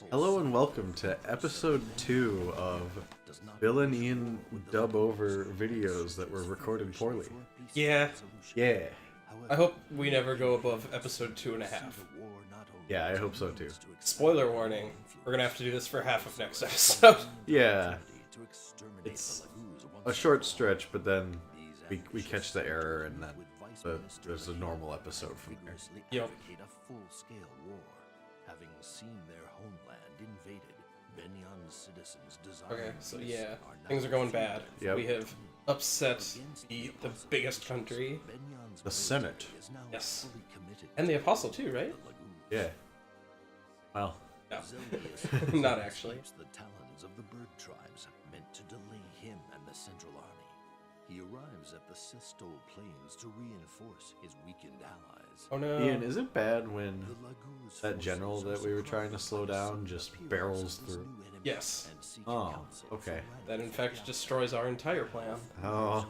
Hello and welcome to episode 2 of Bill and Ian dub over videos that were recorded poorly. Yeah, Yeah. I hope we never go above episode 2.5. Yeah, I hope so too. Spoiler warning, we're gonna have to do this for half of next episode. Yeah. It's a short stretch, but then we catch the error and then there's a normal episode from there. Yep. Having seen their homeland invaded, Benyan's citizens desire. Okay, so yeah, things are going bad. Yep. We have upset the biggest country. The Senate. Yes. And the Apostle too, right? Yeah. Well. No. Not actually. The talons of the bird tribes meant to delay him and the Central Army. He arrives at the Sesto Plains to reinforce his weakened allies. Oh no. Ian, is it bad when that general that we were trying to slow down just barrels through? Yes. Oh, okay. That in fact destroys our entire plan. Oh.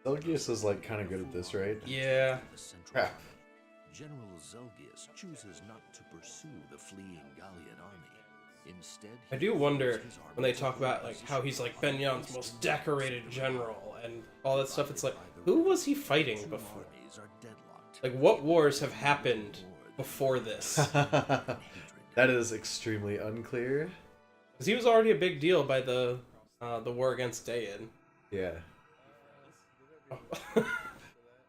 Zelgius is like kind of good at this, right? Yeah. Crap. General Zelgius chooses not to pursue the fleeing Gallian army. Instead, I do wonder when they talk about like how he's like Benyan's most decorated general and all that stuff. It's like, who was he fighting before? Like, what wars have happened before this? That is extremely unclear. Because he was already a big deal by the war against Dayan. Yeah.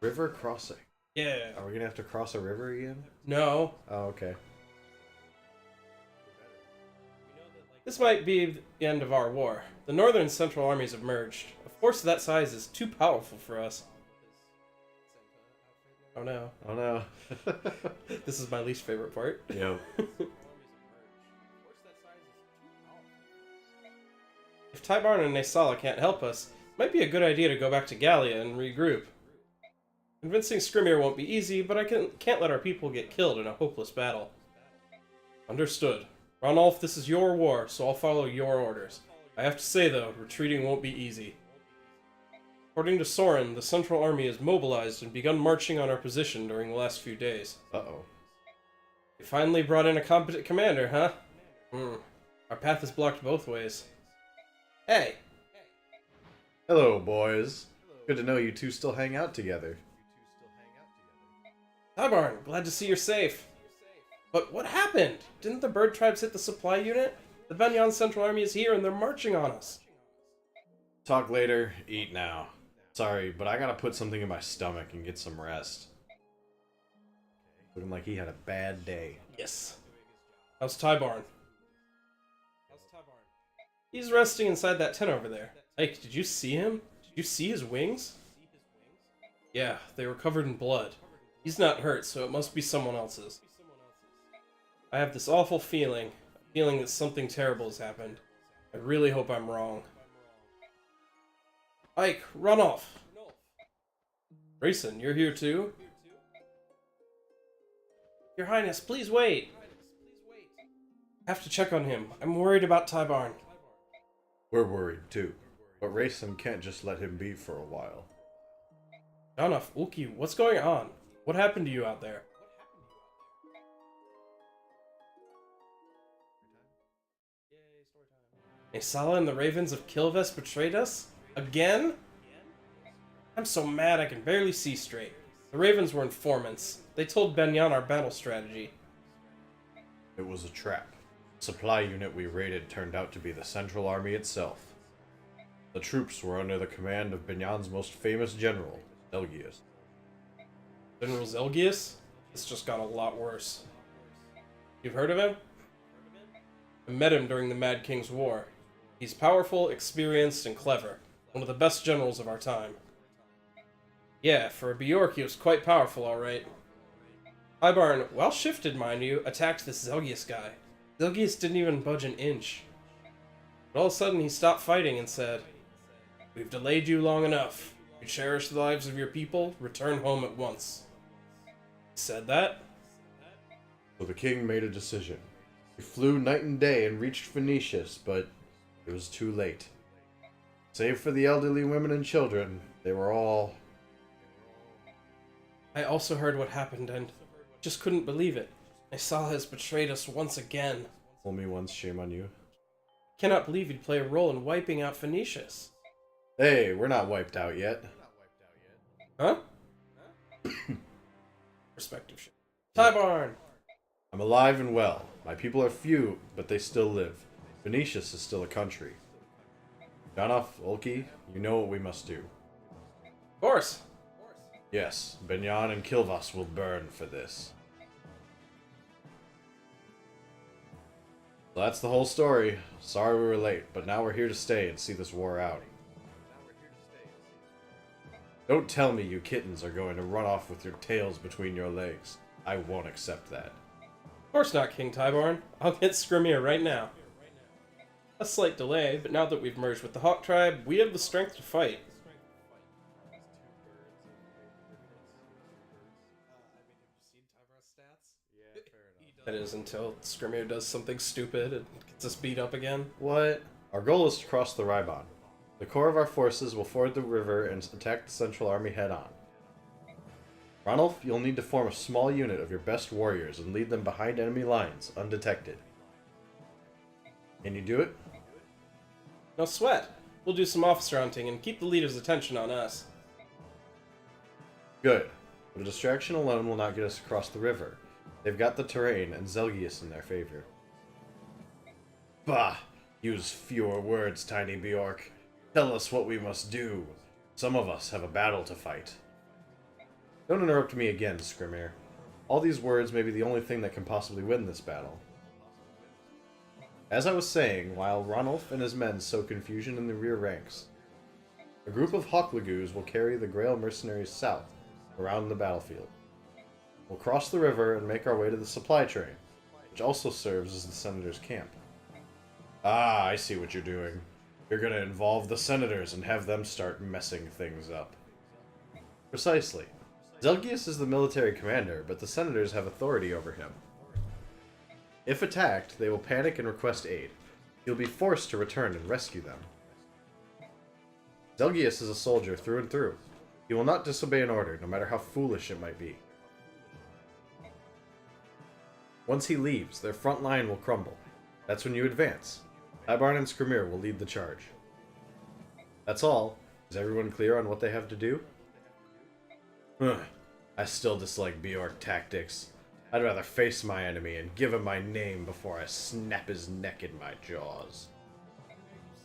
River crossing. Yeah. Are we gonna have to cross a river again? No. Oh, okay. This might be the end of our war. The northern and central armies have merged. A force of that size is too powerful for us. Oh no. Oh no. This is my least favorite part. Yep. If Tybarn and Naysala can't help us, it might be a good idea to go back to Gallia and regroup. Convincing Skrimir won't be easy, but I can't let our people get killed in a hopeless battle. Understood. Ranulf, this is your war, so I'll follow your orders. I have to say, though, retreating won't be easy. According to Soren, the Central Army is mobilized and begun marching on our position during the last few days. Uh-oh. We finally brought in a competent commander, huh? Our path is blocked both ways. Hey! Hello, boys. Good to know you two still hang out together. Tybarn, glad to see you're safe. But what happened? Didn't the bird tribes hit the supply unit? The Benyan Central Army is here and they're marching on us. Talk later, eat now. Sorry, but I gotta put something in my stomach and get some rest. Looking like he had a bad day. Yes. How's Tybarn? He's resting inside that tent over there. Ike, did you see him? Did you see his wings? Yeah, they were covered in blood. He's not hurt, so it must be someone else's. I have this awful feeling that something terrible has happened. I really hope I'm wrong. Ike, run off! Grayson, you're here too? Your Highness, please wait! I have to check on him. I'm worried about Tybarn. We're worried too, but Rayson can't just let him be for a while. Janaf, Uki, what's going on? What happened to you out there? Naysala and the Ravens of Kilves betrayed us? Again? I'm so mad I can barely see straight. The Ravens were informants. They told Benyan our battle strategy. It was a trap. The supply unit we raided turned out to be the Central Army itself. The troops were under the command of Benyan's most famous general, Zelgius. General Zelgius? This just got a lot worse. You've heard of him? I met him during the Mad King's War. He's powerful, experienced, and clever. One of the best generals of our time. Yeah, for a Bjork he was quite powerful, alright. Tybarn, well shifted, mind you, attacked this Zelgius guy. Zelgius didn't even budge an inch. But all of a sudden he stopped fighting and said, "We've delayed you long enough. You cherish the lives of your people, return home at once." He said that? So the king made a decision. He flew night and day and reached Phoenicius, but it was too late. Save for the elderly women and children, they were all... I also heard what happened and just couldn't believe it. Isal has betrayed us once again. Fool me once, shame on you. Cannot believe he'd play a role in wiping out Phoenicius. Hey, we're not wiped out yet. Huh? Perspective shit. Tybarn! I'm alive and well. My people are few, but they still live. Phoenicius is still a country. Janov, Ulki, you know what we must do. Of course. Yes, Benyan and Kilvas will burn for this. So that's the whole story. Sorry we were late, but now we're here to stay and see this war out. Don't tell me you kittens are going to run off with your tails between your legs. I won't accept that. Of course not, King Tybarn. I'll get Skrimir right now. A slight delay, but now that we've merged with the Hawk Tribe, we have the strength to fight. That is until Skrimir does something stupid and gets us beat up again. What? Our goal is to cross the Rybon. The core of our forces will ford the river and attack the Central Army head-on. Ranulf, you'll need to form a small unit of your best warriors and lead them behind enemy lines, undetected. Can you do it? No sweat. We'll do some officer hunting and keep the leader's attention on us. Good. But a distraction alone will not get us across the river. They've got the terrain and Zelgius in their favor. Bah! Use fewer words, Tiny Bjork. Tell us what we must do. Some of us have a battle to fight. Don't interrupt me again, Skrimir. All these words may be the only thing that can possibly win this battle. As I was saying, while Ranulf and his men sow confusion in the rear ranks, a group of Hawklagoos will carry the Grail mercenaries south, around the battlefield. We'll cross the river and make our way to the supply train, which also serves as the Senator's camp. Ah, I see what you're doing. You're gonna involve the Senators and have them start messing things up. Precisely. Zelgius is the military commander, but the Senators have authority over him. If attacked, they will panic and request aid. He'll be forced to return and rescue them. Zelgius is a soldier through and through. He will not disobey an order, no matter how foolish it might be. Once he leaves, their front line will crumble. That's when you advance. Tybarn and Skrimir will lead the charge. That's all. Is everyone clear on what they have to do? I still dislike Bjork tactics. I'd rather face my enemy and give him my name before I snap his neck in my jaws.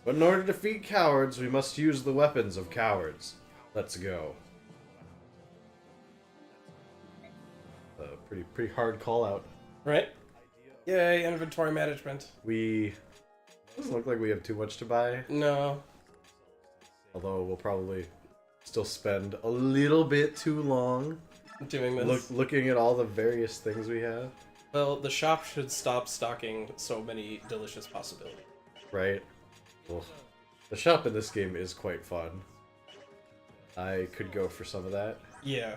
But in order to defeat cowards, we must use the weapons of cowards. Let's go. Pretty hard call out. Right? Yay, inventory management. Doesn't look like we have too much to buy. No. Although we'll probably still spend a little bit too long Doing this. looking at all the various things we have. Well, the shop should stop stocking so many delicious possibilities. Right? Well, the shop in this game is quite fun. I could go for some of that. Yeah.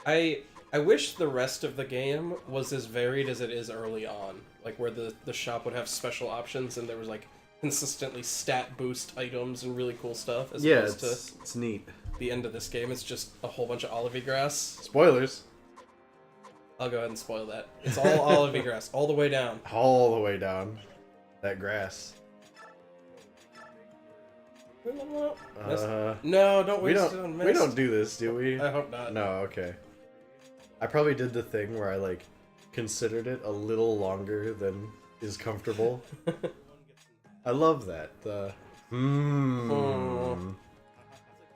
I wish the rest of the game was as varied as it is early on. Like, where the shop would have special options and there was, like, consistently stat boost items and really cool stuff. As opposed to it's neat. the end of this game, it's just a whole bunch of olivey grass. Spoilers. I'll go ahead and spoil that. It's all olivey grass, all the way down. All the way down. That grass. No, don't waste it on mist. We don't do this, do we? I hope not. No, okay. I probably did the thing where I, like, considered it a little longer than is comfortable. I love that.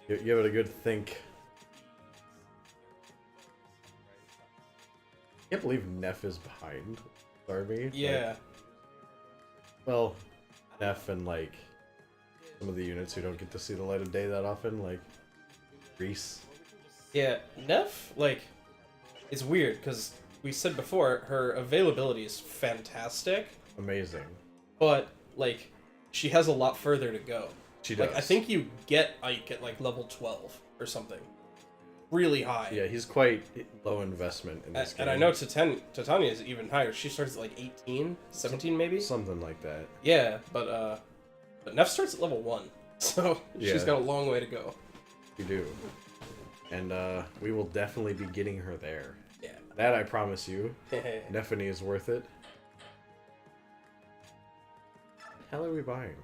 Give it a good think. I can't believe Neff is behind Army. Yeah. Like, well, Neff and, like, some of the units who don't get to see the light of day that often, like Reese. Yeah, Neff, like, it's weird, because we said before, her availability is fantastic. Amazing. But, like, she has a lot further to go. She does. Like, I think you get Ike at, like, level 12 or something. Really high. Yeah, he's quite low investment in this game. And I know Titania is even higher. She starts at, like, 18, 17 maybe? Something like that. Yeah, but Neff starts at level 1. So, she's got a long way to go. You do. And we will definitely be getting her there. Yeah. That I promise you. Nephany is worth it. What the hell are we buying?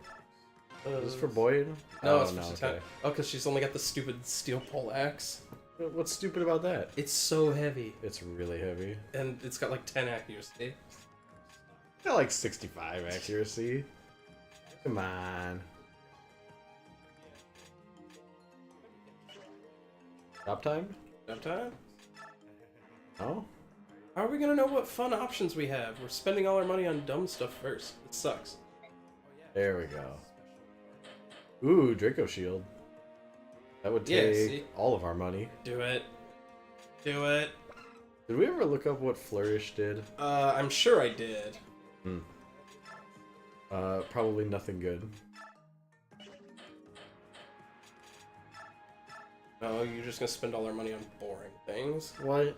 Is this for Boyd? No, Oh, it's for Satan. okay. Oh, because she's only got the stupid steel pole axe. What's stupid about that? It's so heavy. It's really heavy. And it's got like 10 accuracy. Got like 65 accuracy. Come on. Stop time? Enough time? No? How are we gonna know what fun options we have? We're spending all our money on dumb stuff first. It sucks. There we go. Ooh, Draco Shield. That would take see? all of our money. Do it. Do it. Did we ever look up what Flourish did? I'm sure I did. Probably nothing good. No, you're just gonna spend all our money on boring things. What?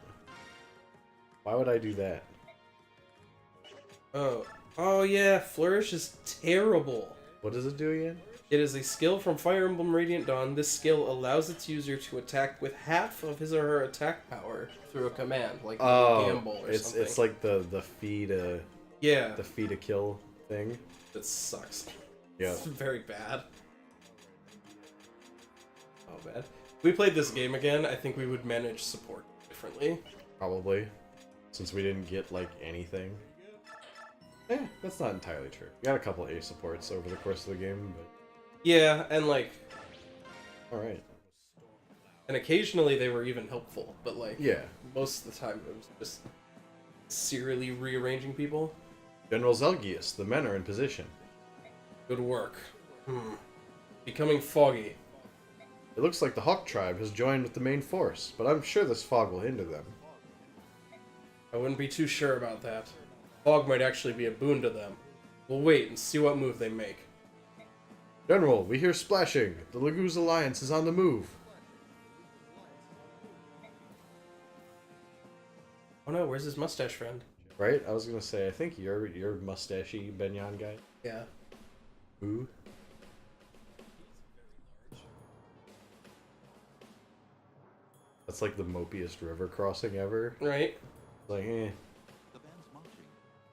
Why would I do that? Oh yeah, Flourish is terrible. What does it do again? It is a skill from Fire Emblem Radiant Dawn. This skill allows its user to attack with half of his or her attack power through a command, like Gamble or something. It's like the fee to kill thing. That sucks. Yeah. It's very bad. Oh bad. If we played this game again, I think we would manage support differently. Probably. Since we didn't get like anything. That's not entirely true. We got a couple A supports over the course of the game, but Yeah, and like alright. and occasionally they were even helpful, but like Yeah. most of the time it was just serially rearranging people. General Zelgius, the men are in position. Good work. Becoming foggy. It looks like the Hawk tribe has joined with the main force, but I'm sure this fog will hinder them. I wouldn't be too sure about that. Fog might actually be a boon to them. We'll wait and see what move they make. General, we hear splashing. The Laguz Alliance is on the move. Oh no, where's his mustache friend? Right? I was gonna say, I think you're mustachy Benyan guy. Yeah. Who? That's like the mopiest river crossing ever. Right? Like, The band's marching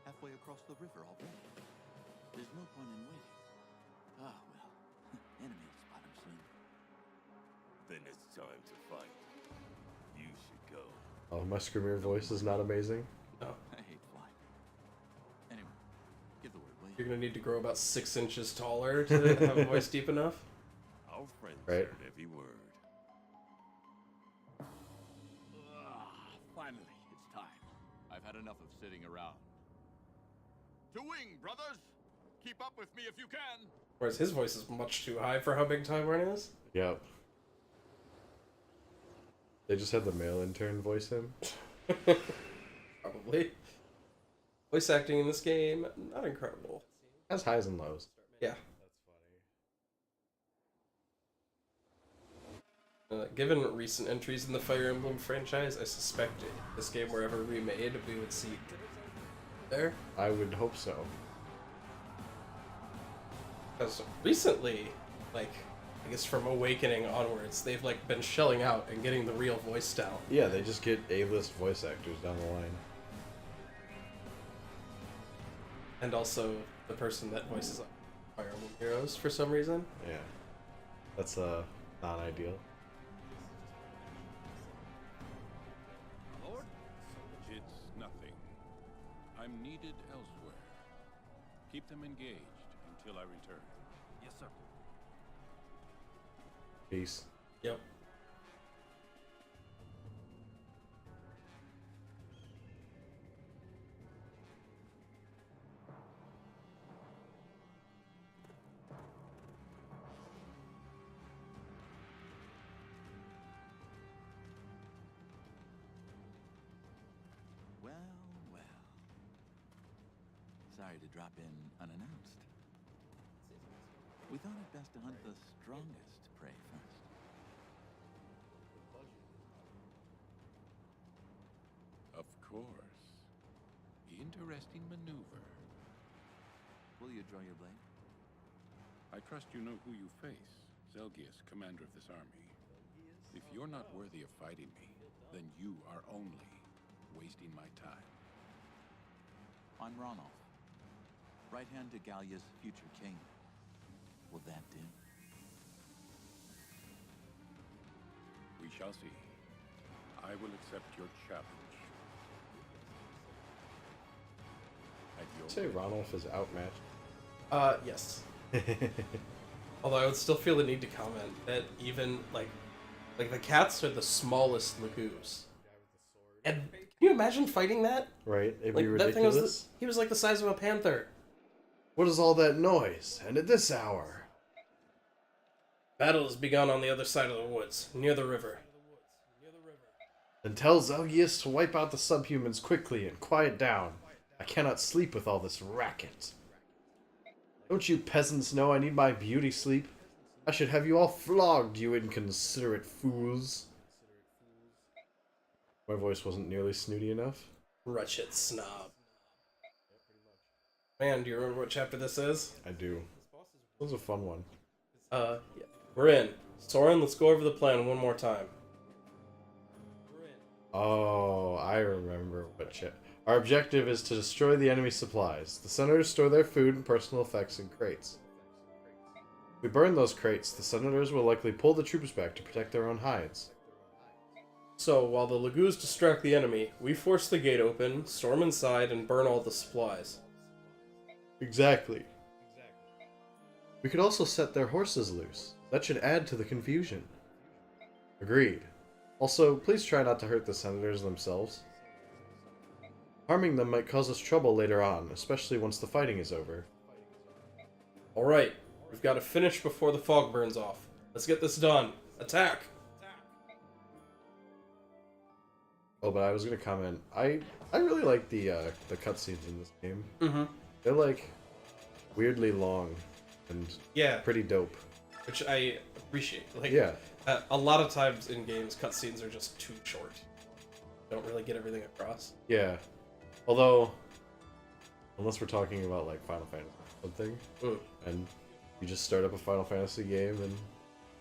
halfway across the river already. There's no point in waiting. Ah, well. Enemy spot him soon. Then it's time to fight. You should go. oh, my Screamer voice is not amazing. No. I hate flying. Anyway, give the word, will you? You're gonna need to grow about 6 inches taller to have a voice deep enough. Our friends Right. heard every word. Finally, it's time. I've had enough of sitting around. To wing, brothers! Keep up with me if you can! Whereas his voice is much too high for how big Taiwan is. Yep. They just had the male intern voice him. Probably. Voice acting in this game, not incredible. Has highs and lows. Yeah. Given recent entries in the Fire Emblem franchise, I suspect if this game were ever remade, we would see there. I would hope so. Because recently, like, I guess from Awakening onwards, they've like been shelling out and getting the real voice down. Yeah, they just get A-list voice actors down the line. And also the person that voices Fire Emblem Heroes for some reason. Yeah. That's non-ideal. Lord? It's nothing. I'm needed elsewhere. Keep them engaged until I return. Yes, sir. Peace. Yep. Well, well. Sorry to drop in unannounced. We thought it best to hunt the strongest prey first. Of course. Interesting maneuver. Will you draw your blade? I trust you know who you face. Zelgius, commander of this army. If you're not worthy of fighting me, then you are only wasting my time. I'm Ronolf, right hand to Gallia's future king. Will that do? We shall see. I will accept your challenge. At your Say Ronolf is outmatched. Yes. Although I would still feel the need to comment that even, like the cats are the smallest Lagoos. And can you imagine fighting that? Right? It'd Like, be that thing was ridiculous. he was like the size of a panther. What is all that noise? And at this hour? Battle has begun on the other side of the woods, near the river. Then tell Zelgius to wipe out the subhumans quickly and quiet down. I cannot sleep with all this racket. Don't you peasants know I need my beauty sleep? I should have you all flogged, you inconsiderate fools. My voice wasn't nearly snooty enough. Wretched snob. Man, do you remember what chapter this is? I do. It was a fun one. Yeah. We're in. Soren, let's go over the plan one more time. Oh, I remember what Our objective is to destroy the enemy supplies. The senators store their food and personal effects in crates. If we burn those crates, the senators will likely pull the troops back to protect their own hides. So, while the Lagoos distract the enemy, we force the gate open, storm inside, and burn all the supplies. Exactly. We could also set their horses loose. That should add to the confusion. Agreed. Also, please try not to hurt the senators themselves. Harming them might cause us trouble later on, especially once the fighting is over. Alright, we've got to finish before the fog burns off. Let's get this done. Attack! Oh, but I was gonna comment. I really like the cutscenes in this game. Mm-hmm. They're like weirdly long and Yeah, pretty dope. which I appreciate. Like, Yeah. a lot of times in games, cutscenes are just too short. Don't really get everything across. Yeah. Although, unless we're talking about like Final Fantasy or something, and you just start up a Final Fantasy game and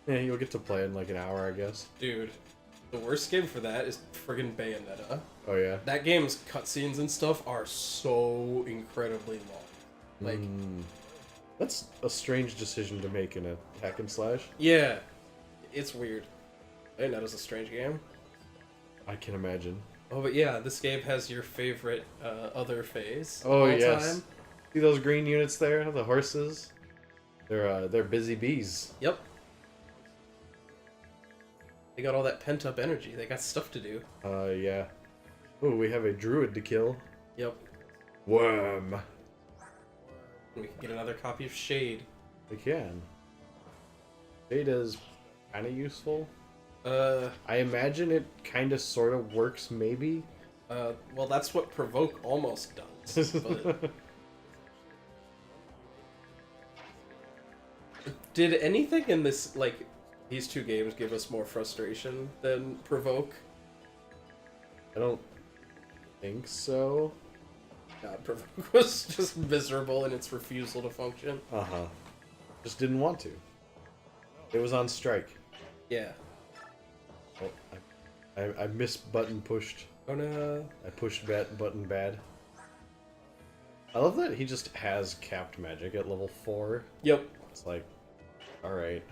yeah, you'll get to play in like an hour, I guess. Dude, the worst game for that is friggin' Bayonetta. Oh yeah. That game's cutscenes and stuff are so incredibly long. Like, That's a strange decision to make in a hack and slash. yeah, it's weird. Bayonetta's a strange game. I can imagine. Oh, but yeah, this game has your favorite other phase. of Oh all yes. time. See those green units there? The horses. They're busy bees. Yep. They got all that pent up energy. They got stuff to do. Yeah. Oh, we have a druid to kill. Yep. Worm. We can get another copy of Shade. We can. Beta's kind of useful. Uh, I imagine it kind of sort of works, maybe. well, that's what Provoke almost does. But... Did anything in this, like, these two games give us more frustration than Provoke? I don't think so. God, Provoke was just miserable in its refusal to function. Uh-huh. Just didn't want to. It was on strike. Yeah. Oh, I missed button pushed. Oh no. I pushed button bad. I love that he just has capped magic at level 4. Yep. It's like, alright.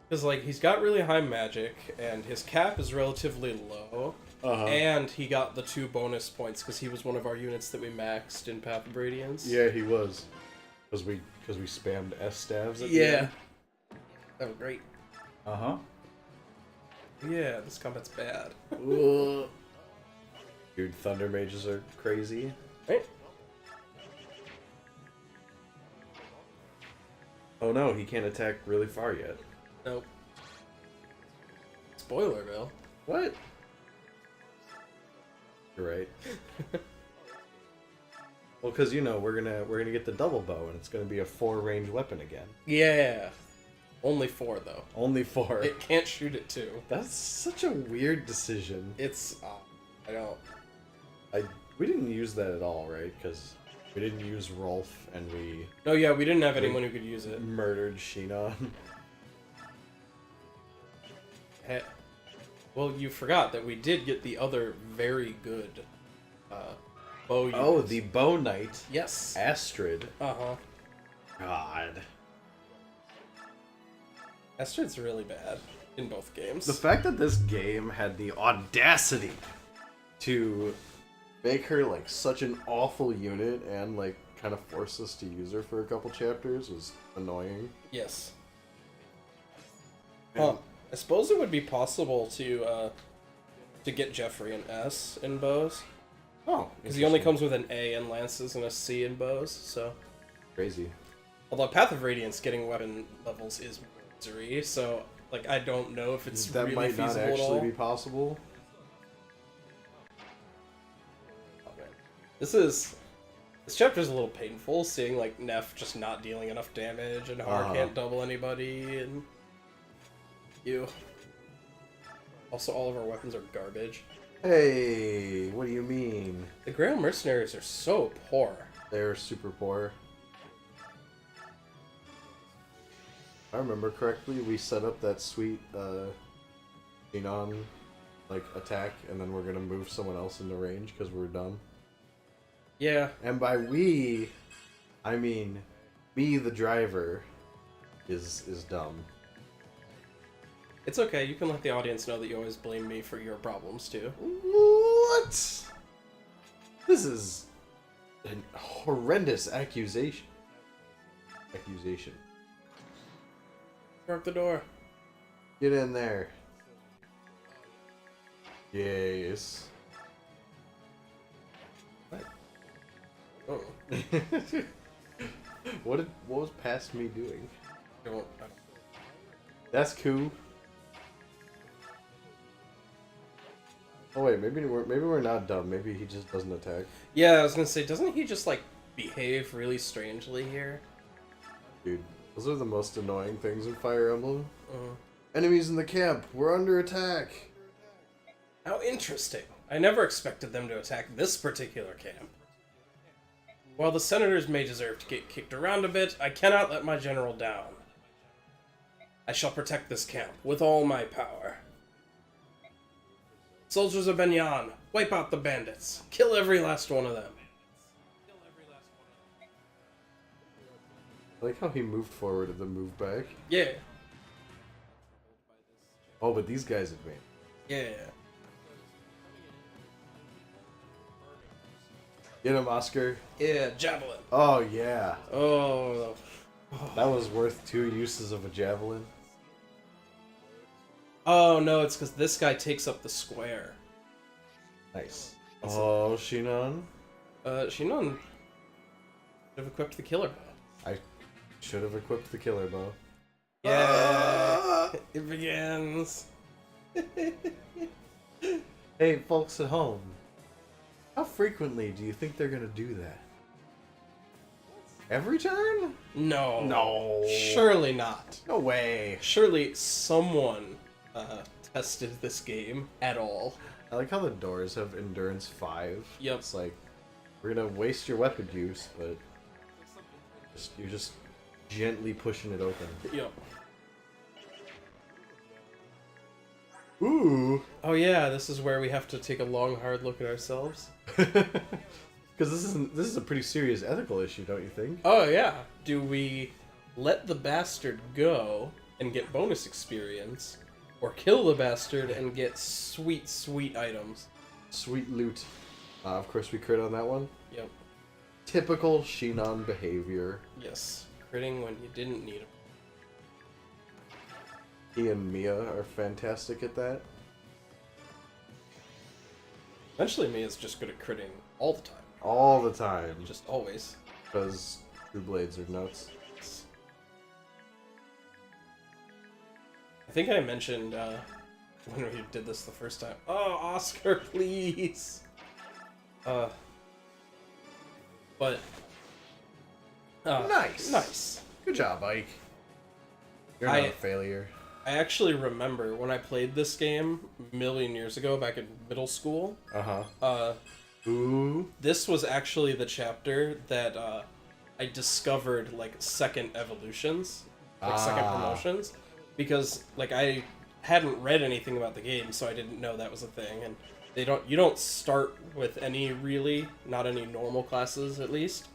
Because, like, he's got really high magic, and his cap is relatively low. And he got the 2 bonus points because he was one of our units that we maxed in Path of Radiance. Yeah, he was. Because we spammed S-stabs at the Yeah. end. That was great. Uh-huh. Yeah, this combat's bad. Dude, thunder mages are crazy. Right? Oh no, he can't attack really far yet. Nope. Spoilerville. What? You're right. Well, because you know we're gonna get the double bow, and it's gonna be a 4-range weapon again. Yeah. Only 4, though. Only 4. It can't shoot it 2. That's such a weird decision. It's... I don't... We didn't use that at all, right? Because we didn't use Rolf, and we No, yeah, we didn't have anyone who could use it. murdered Sheena. Well, you forgot that we did get the other very good bow units. Oh, the Bow Knight. Yes. Astrid. Uh-huh. God. Astrid's really bad in both games. The fact that this game had the audacity to make her like such an awful unit and like kind of force us to use her for a couple chapters was annoying. Yes. Huh. I suppose it would be possible to get Jeffrey an S in bows. Oh, Because he only comes with an A in lances and a C in bows, so... crazy. Although Path of Radiance getting weapon levels is misery, so, like, I don't know if it's That really might feasible not at actually all. be possible. This chapter's a little painful, seeing, like, Neff just not dealing enough damage, and Har can't double anybody, and... Ew. Also, all of our weapons are garbage. Hey, what do you mean? The Grail Mercenaries are so poor. They're super poor. If I remember correctly, we set up that sweet Xenon like attack, and then we're gonna move someone else into range because we're dumb. Yeah. And by we, I mean me, the driver, is dumb. It's okay, you can let the audience know that you always blame me for your problems, too. What? This is a horrendous accusation. Mark the door. Get in there. Yes. Oh. What was past me doing? I won't- That's cool. Oh wait, maybe we're not dumb. Maybe he just doesn't attack. Yeah, I was gonna say, doesn't he just, like, behave really strangely here? Dude, those are the most annoying things in Fire Emblem. Uh, Enemies in the camp. We're under attack. How interesting. I never expected them to attack this particular camp. While the senators may deserve to get kicked around a bit, I cannot let my general down. I shall protect this camp with all my power. Soldiers of Benyan, wipe out the bandits. Kill every last one of them. I like how he moved forward and then moved back. Yeah. Oh, but these guys advance. Yeah. Get him, Oscar. Yeah, javelin. Oh yeah, Oh. that was worth 2 uses of a javelin. Oh no, it's because this guy takes up the square. Nice. Oh, Shinon. Shinon should have equipped the killer bow. I should have equipped the killer bow. Yeah, it begins. Hey, folks at home. How frequently do you think they're gonna do that? Every turn? No. No. Surely not. No way. Surely someone tested this game at all. I like how the doors have endurance 5. Yep. It's like, we're gonna waste your weapon use, but you're just gently pushing it open. Yep. Ooh. Oh yeah, this is where we have to take a long, hard look at ourselves. Because this is a pretty serious ethical issue, don't you think? Oh yeah. Do we let the bastard go and get bonus experience, or kill the bastard and get sweet, sweet items? Sweet loot. Of course, we crit on that one. Yep. Typical Shinon behavior. Yes. Critting when you didn't need him. He and Mia are fantastic at that. Eventually, Mia's just good at critting all the time. All the time. Just always. Because True Blades are nuts. I think I mentioned when we did this the first time. Oh, Oscar, please. But Nice. Nice. Good job, Ike. You're not a failure. I actually remember when I played this game a million years ago, back in middle school. Ooh. This was actually the chapter that I discovered like second evolutions, like second promotions, because like I hadn't read anything about the game, so I didn't know that was a thing. And you don't start with any really, not any normal classes at least.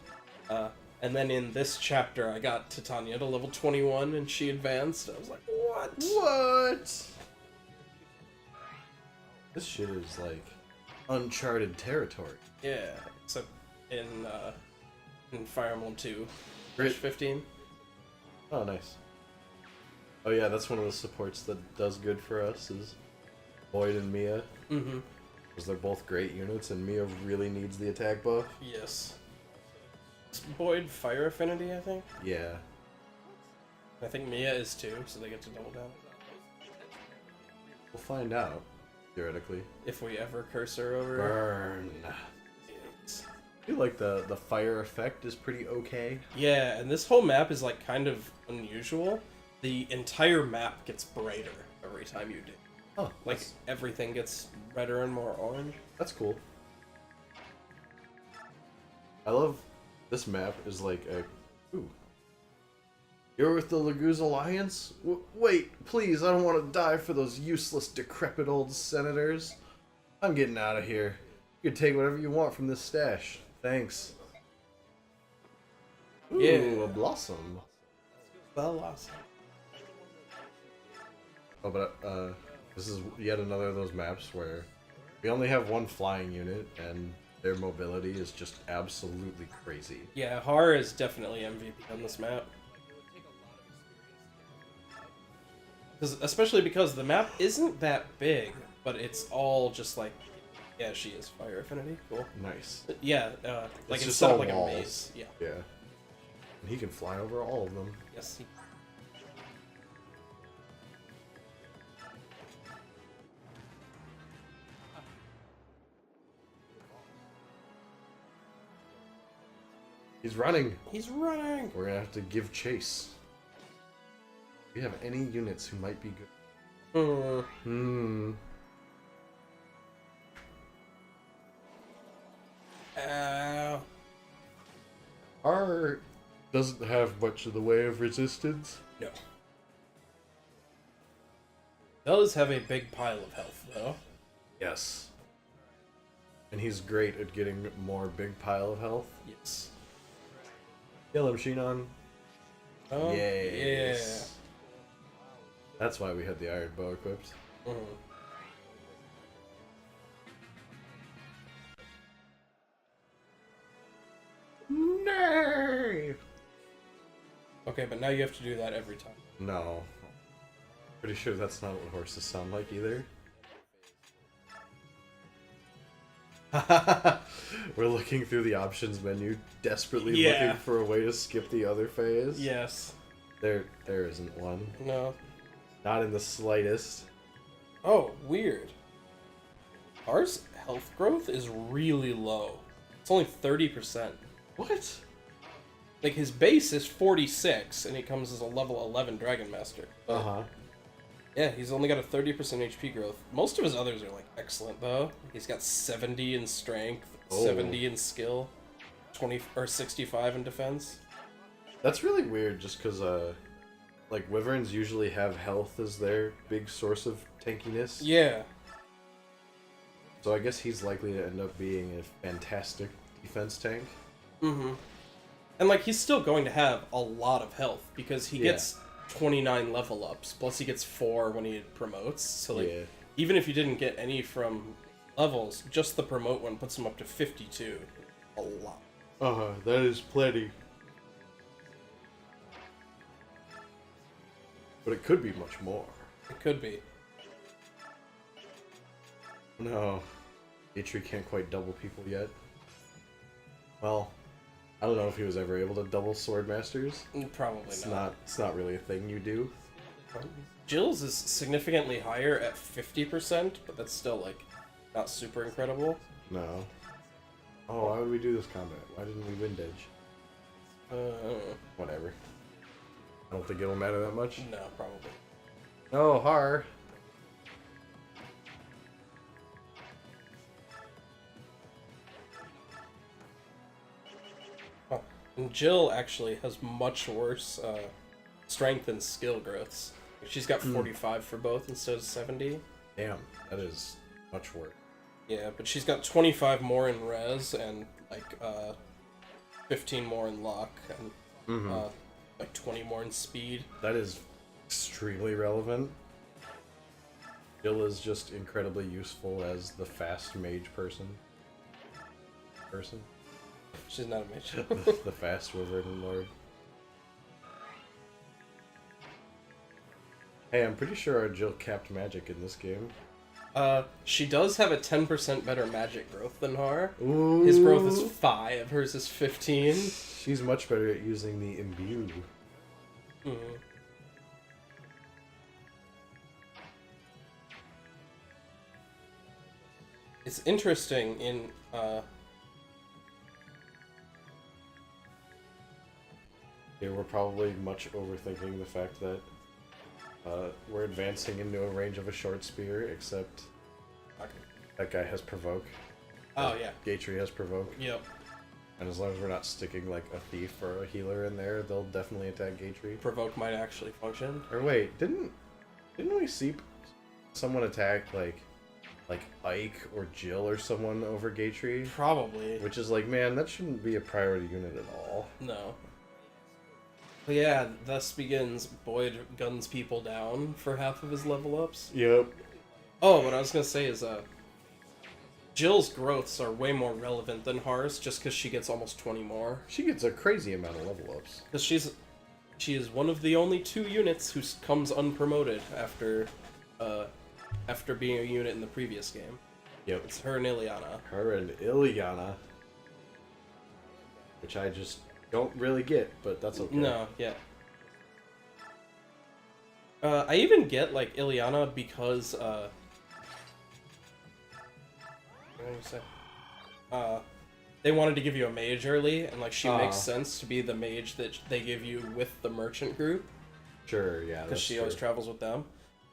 And then in this chapter, I got Titania to level 21, and she advanced. I was like, what? What? This shit is like uncharted territory. Yeah, except in Fire Emblem 2, Great. 15. Oh, nice. Oh yeah, that's one of the supports that does good for us is Boyd and Mia. Mm-hmm. Because they're both great units, and Mia really needs the attack buff. Yes. Is Boyd Fire Affinity, I think? Yeah. I think Mia is too, so they get to double down. We'll find out, theoretically. If we ever curse her over. Burn. I feel like the fire effect is pretty okay. Yeah, and this whole map is like kind of unusual. The entire map gets brighter every time you do. Oh, Like everything gets redder and more orange. that's cool. I love this map is like a... Ooh. You're with the Laguz Alliance? Wait, please, I don't want to die for those useless, decrepit old senators. I'm getting out of here. You can take whatever you want from this stash. Thanks. Ooh, Yeah. a blossom. Well, awesome. Oh, but this is yet another of those maps where we only have one flying unit, and their mobility is just absolutely crazy. Yeah, Har is definitely MVP on this map. Especially because the map isn't that big, but it's all just like, yeah, she is Fire Affinity. Cool. Nice. Yeah, like It's it's just not all like walls. a maze. Yeah. Yeah. And he can fly over all of them. Yes. He's running. He's running. We're gonna have to give chase. Do we have any units who might be good? Hmm. Our doesn't have much in the way of resistance. No. Does have a big pile of health though. Yes. And he's great at getting more big pile of health. Yes. Kill him, Shinon. Oh, Yes. That's why we had the iron bow equipped. Yeah. Nay! Okay, but now you have to do that every time. No. Pretty sure that's not what horses sound like either. We're looking through the options menu, desperately looking for a way to skip the other phase. Yes. There isn't one. No. Not in the slightest. Oh, weird. Ours health growth is really low. It's only 30%. What? Like his base is 46, and he comes as a level 11 Dragon Master. But, Uh-huh. yeah, he's only got a 30% HP growth. Most of his others are like excellent though. He's got 70 in strength, Oh. 70 in skill, 20 or 65 in defense. That's really weird just because, like, wyverns usually have health as their big source of tankiness. Yeah. So I guess he's likely to end up being a fantastic defense tank. Mm-hmm. And like he's still going to have a lot of health because he gets 29 level ups, plus he gets 4 when he promotes. So like even if you didn't get any from levels, just the promote one puts him up to 52. A lot. Uh-huh, that is plenty. But it could be much more. It could be. No. Atri can't quite double people yet. Well, I don't know if he was ever able to double sword masters. Probably It's not. It's not really a thing you do. Jill's is significantly higher at 50%, but that's still like not super incredible. No. Oh, why would we do this combat? Why didn't we windage? Whatever. I don't think it'll matter that much. No, probably. No, Har. And Jill actually has much worse strength and skill growths. She's got 45 for both instead of 70. Damn, that is much work. Yeah, but she's got 25 more in res and like 15 more in luck and like 20 more in speed. That is extremely relevant. Jill is just incredibly useful as the fast mage person. She's not a mage. The fast Wyvern Lord. Hey, I'm pretty sure our Jill capped magic in this game. She does have a 10% better magic growth than Har. Ooh. His growth is 5, hers is 15. She's much better at using the imbue. It's interesting in Yeah, we're probably much overthinking the fact that we're advancing into a range of a short spear, except that guy has provoke. Oh yeah. Gatry has provoke. Yep. And as long as we're not sticking like a thief or a healer in there, they'll definitely attack Gatry. Provoke might actually function. Or wait, didn't we see someone attack like Ike or Jill or someone over Gatry? Probably. Which is like, man, that shouldn't be a priority unit at all. No. But yeah, thus begins Boyd guns people down for half of his level ups. Yep. Oh, what I was gonna say is Jill's growths are way more relevant than Har's just because she gets almost 20 more. She gets a crazy amount of level ups. Because she is one of the only 2 units who comes unpromoted after being a unit in the previous game. Yep. It's her and Ilyana. Her and Ilyana. Which I just don't really get, but that's okay. No, yeah. I even get, like, Ilyana because, what did I say? They wanted to give you a mage early, and, like, she makes sense to be the mage that they give you with the merchant group. Sure, yeah, Because she always travels with them.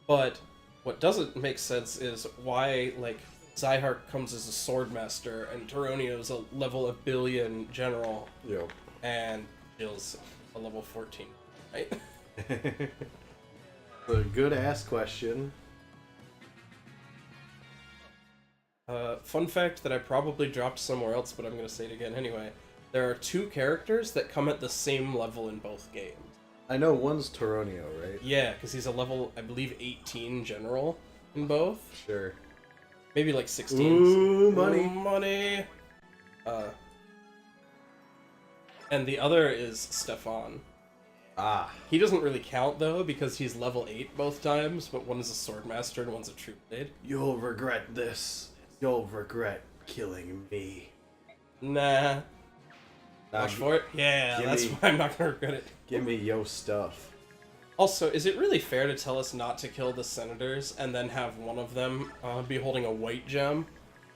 But what doesn't make sense is why, like, Zyhark comes as a swordmaster, and Taronio's a level 1 billion general. Yep. And Jill's a level 14, right? A good ass question. Fun fact that I probably dropped somewhere else, but I'm going to say it again anyway. There are 2 characters that come at the same level in both games. I know one's Taronio, right? Yeah, because he's a level, I believe, 18 general in both. Sure. Maybe like 16. Ooh, money. Ooh, money! And the other is Stefan. Ah. He doesn't really count, though, because he's level 8 both times, but one is a swordmaster and one's a true blade. You'll regret this. You'll regret killing me. Nah. Watch for it? Yeah, that's why I'm not gonna regret it. Give me yo stuff. Also, is it really fair to tell us not to kill the senators and then have one of them be holding a white gem?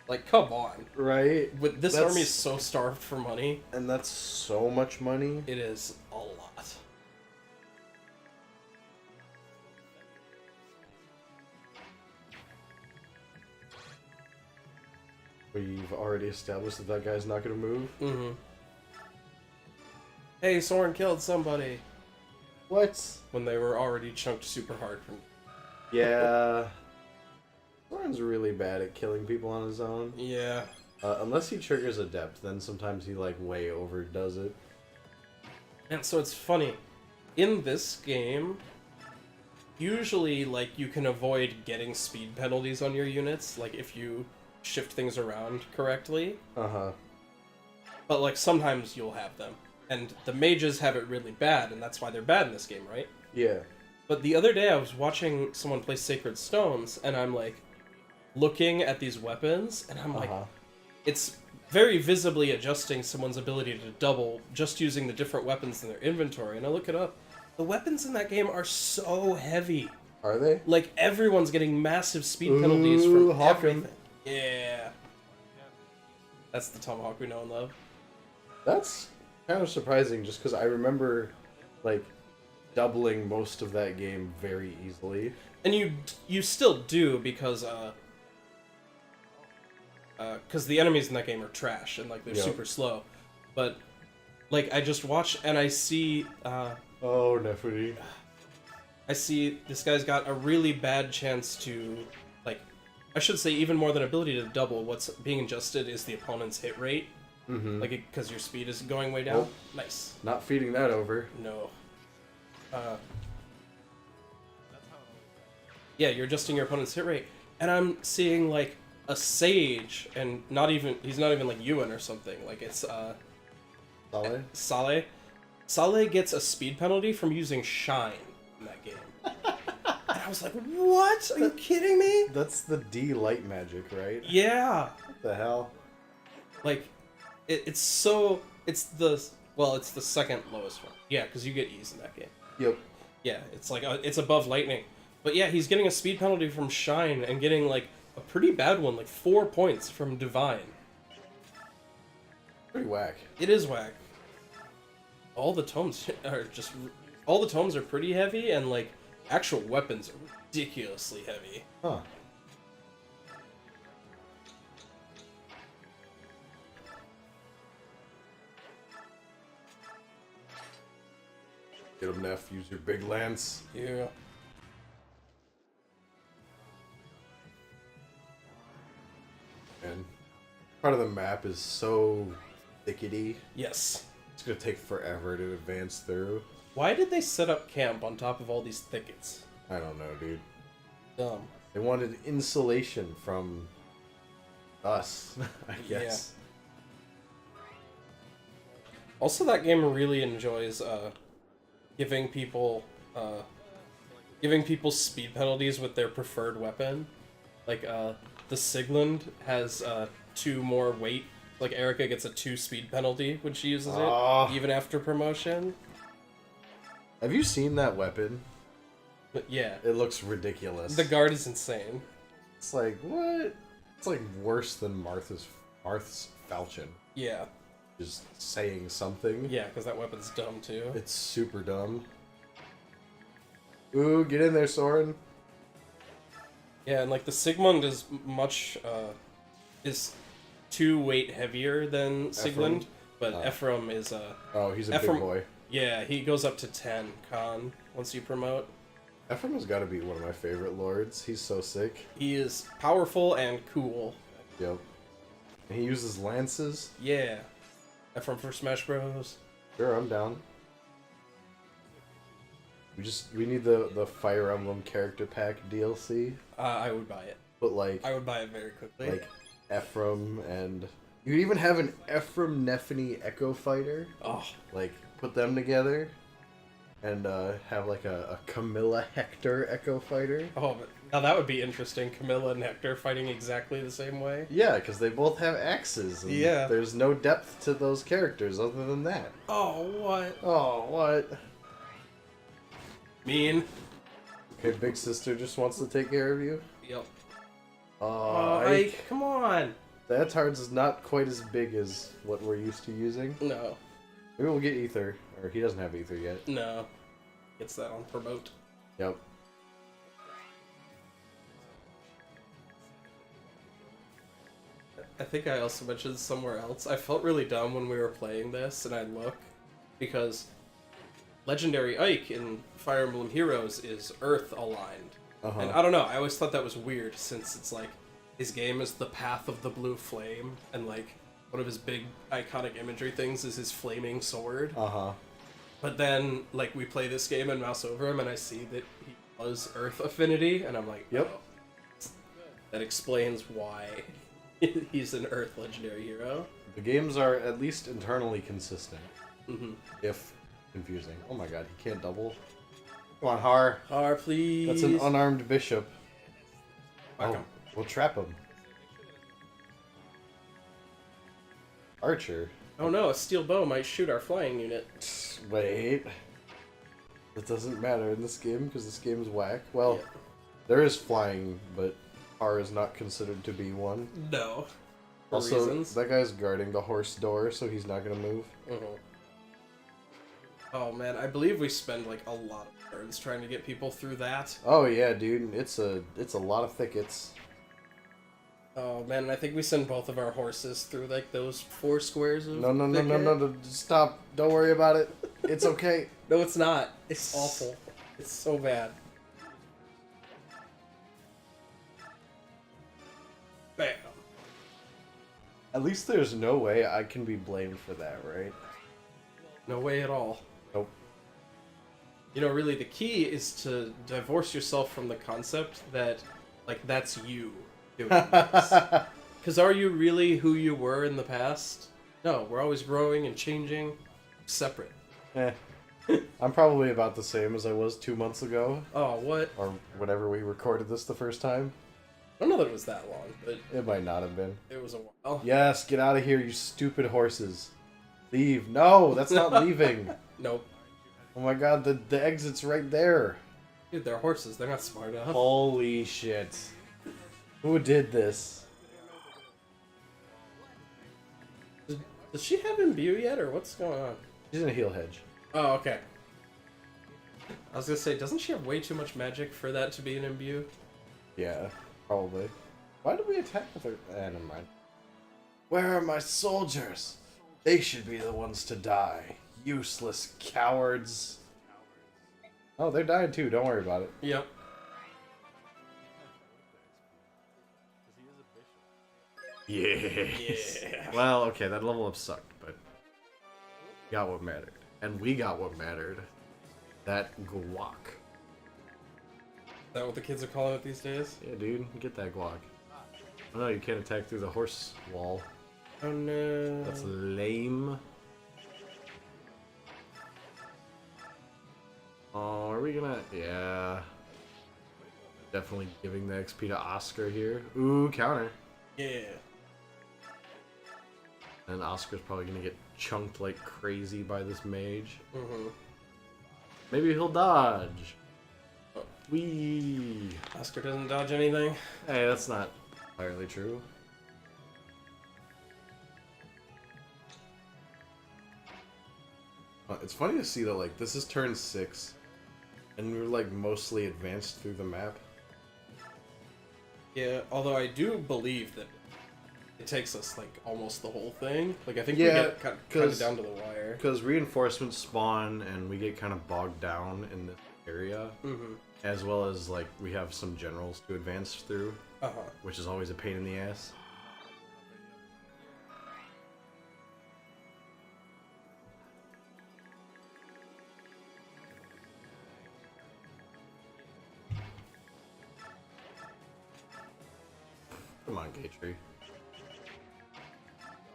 Like, come on. Right? This army is so starved for money. And that's so much money. It is a lot. We've already established that that guy's not going to move. Mm-hmm. Hey, Soren killed somebody. What? When they were already chunked super hard from... Yeah. Soren's really bad at killing people on his own. Yeah. Unless he triggers Adept, then sometimes he, like, way overdoes it. And so it's funny. In this game, usually, like, you can avoid getting speed penalties on your units, like, if you shift things around correctly. Uh-huh. But, like, sometimes you'll have them. And the mages have it really bad, and that's why they're bad in this game, right? Yeah. But the other day I was watching someone play Sacred Stones, and I'm, like, looking at these weapons, and I'm like, it's very visibly adjusting someone's ability to double just using the different weapons in their inventory. And I look it up. The weapons in that game are so heavy. Are they? Like, everyone's getting massive speed penalties from Hawken. everything. Yeah. That's the Tomahawk we know and love. That's kind of surprising, just because I remember, like, doubling most of that game very easily. And you still do, because the enemies in that game are trash, and, like, they're super slow. But, like, I just watch, and I see, Oh, Nefertiti. I see this guy's got a really bad chance to, like, I should say even more than ability to double. What's being adjusted is the opponent's hit rate. Mm-hmm. Like, because your speed is going way down. Oh. Nice. Not feeding that over. No. Yeah, you're adjusting your opponent's hit rate. And I'm seeing, like, a Sage, and he's not even, like, Ewan or something. Like, it's, Solid? Saleh. Saleh gets a speed penalty from using Shine in that game. And I was like, what? Are you kidding me? That's the D light magic, right? Yeah. What the hell? Like, it's the second lowest one. Yeah, because you get E's in that game. Yep. Yeah, it's like, it's above Lightning. But yeah, he's getting a speed penalty from Shine and getting, like, a pretty bad one, like 4 points from Divine. Pretty whack. It is whack. All the tomes are pretty heavy, and like actual weapons are ridiculously heavy. Huh. Get him, Neff. Use your big lance. Yeah. And part of the map is so thickety. Yes. It's gonna take forever to advance through. Why did they set up camp on top of all these thickets? I don't know, dude. Dumb. They wanted insulation from us, I guess. Also, that game really enjoys giving people speed penalties with their preferred weapon. Like the Sigland has 2 more weight. Like Erica gets a 2 speed penalty when she uses it, even after promotion. Have you seen that weapon? But yeah, It looks ridiculous. the guard is insane. It's like, what? It's like worse than Marth's falchion. Yeah, Just saying something. yeah, because that weapon's dumb too. It's super dumb. Ooh, get in there, Soren. Yeah, and like the Sigmund is much is 2 weight heavier than Sigland, but Ephraim is Oh, he's a Ephraim- big boy. yeah, he goes up to 10 con once you promote. Ephraim has got to be one of my favorite lords. He's so sick. He is powerful and cool. Yep. And he uses lances. Yeah. Ephraim for Smash Bros. Sure, I'm down. We need the Fire Emblem character pack DLC. I would buy it. But like I would buy it very quickly. like Ephraim, and you even have an Ephraim Nephany Echo Fighter. Oh, Like put them together and have like a Camilla Hector Echo Fighter. oh, but now that would be interesting. Camilla and Hector fighting exactly the same way. Yeah, because they both have axes. And Yeah. There's no depth to those characters other than that. Oh, what? Oh, what? Mean. Okay, big sister just wants to take care of you. Yep. Oh, Ike, come on. that tard's is not quite as big as what we're used to using. No, Maybe we'll get Ether. Or he doesn't have Ether yet. no. Gets that on promote. Yep. I think I also mentioned somewhere else. I felt really dumb when we were playing this, and I look because Legendary Ike in Fire Emblem Heroes is Earth aligned. Uh-huh. And I don't know, I always thought that was weird since it's like his game is the Path of the Blue Flame, and like one of his big iconic imagery things is his flaming sword. Uh-huh. But then like we play this game and mouse over him and I see that he was Earth Affinity, and I'm like, Yep. oh, that explains why he's an Earth legendary hero. The games are at least internally consistent. Mm-hmm. If confusing. Oh my god, he can't double. Come on, Har. Har, please. That's an unarmed bishop. Whack Oh, him. we'll trap him. Archer. Oh no, a steel bow might shoot our flying unit. Wait. That doesn't matter in this game because this game's whack. Well, Yeah. there is flying, but Har is not considered to be one. No. For Also, reasons. that guy's guarding the horse door, so he's not gonna move. Mhm. Oh man, I believe we spend like a lot of turns trying to get people through that. Oh yeah, dude, it's a lot of thickets. Oh man, I think we send both of our horses through like those 4 squares of No, thicket. stop! Don't worry about it. It's okay. No, it's not. It's awful. It's so bad. Bam. At least there's no way I can be blamed for that, right? No way at all. Nope. You know, really, the key is to divorce yourself from the concept that, like, that's you doing this. Because are you really who you were in the past? No, we're always growing and changing. Separate. I'm probably about the same as I was 2 months ago. Oh, what? Or whenever we recorded this the first time. I don't know that it was that long, but It might not have been. it was a while. Yes, get out of here, you stupid horses. Leave. No, that's not leaving. Nope. Oh my god, the exit's right there. Dude, they're horses. They're not smart enough. Holy shit. Who did this? Does she have imbue yet, or what's going on? She's in a heel hedge. Oh, okay. I was gonna say, doesn't she have way too much magic for that to be an imbue? Yeah, probably. Why did we attack with her? Never mind. Where are my soldiers? They should be the ones to die. Useless cowards. Oh, they're dying too. Don't worry about it. Yep. Yeah. Well, okay, that level up sucked, but got what mattered. And we got what mattered. That guac. Is that what the kids are calling it these days? Yeah, dude, get that guac. Oh no, you can't attack through the horse wall. Oh no. That's lame. Oh, are we gonna... Yeah. Definitely giving the XP to Oscar here. Ooh, counter. Yeah. And Oscar's probably gonna get chunked like crazy by this mage. Mm-hmm. Maybe he'll dodge. Oh. Whee! Oscar doesn't dodge anything. Hey, that's not entirely true. It's funny to see that, like, this is turn 6, and we're, like, mostly advanced through the map. Yeah, although I do believe that it takes us, like, almost the whole thing. Like, I think Yeah, we get kind of 'cause- down to the wire. Because reinforcements spawn, and we get kind of bogged down in this area, Mm-hmm. as well as, like, we have some generals to advance through, Uh-huh. which is always a pain in the ass. Come on, Gate Tree.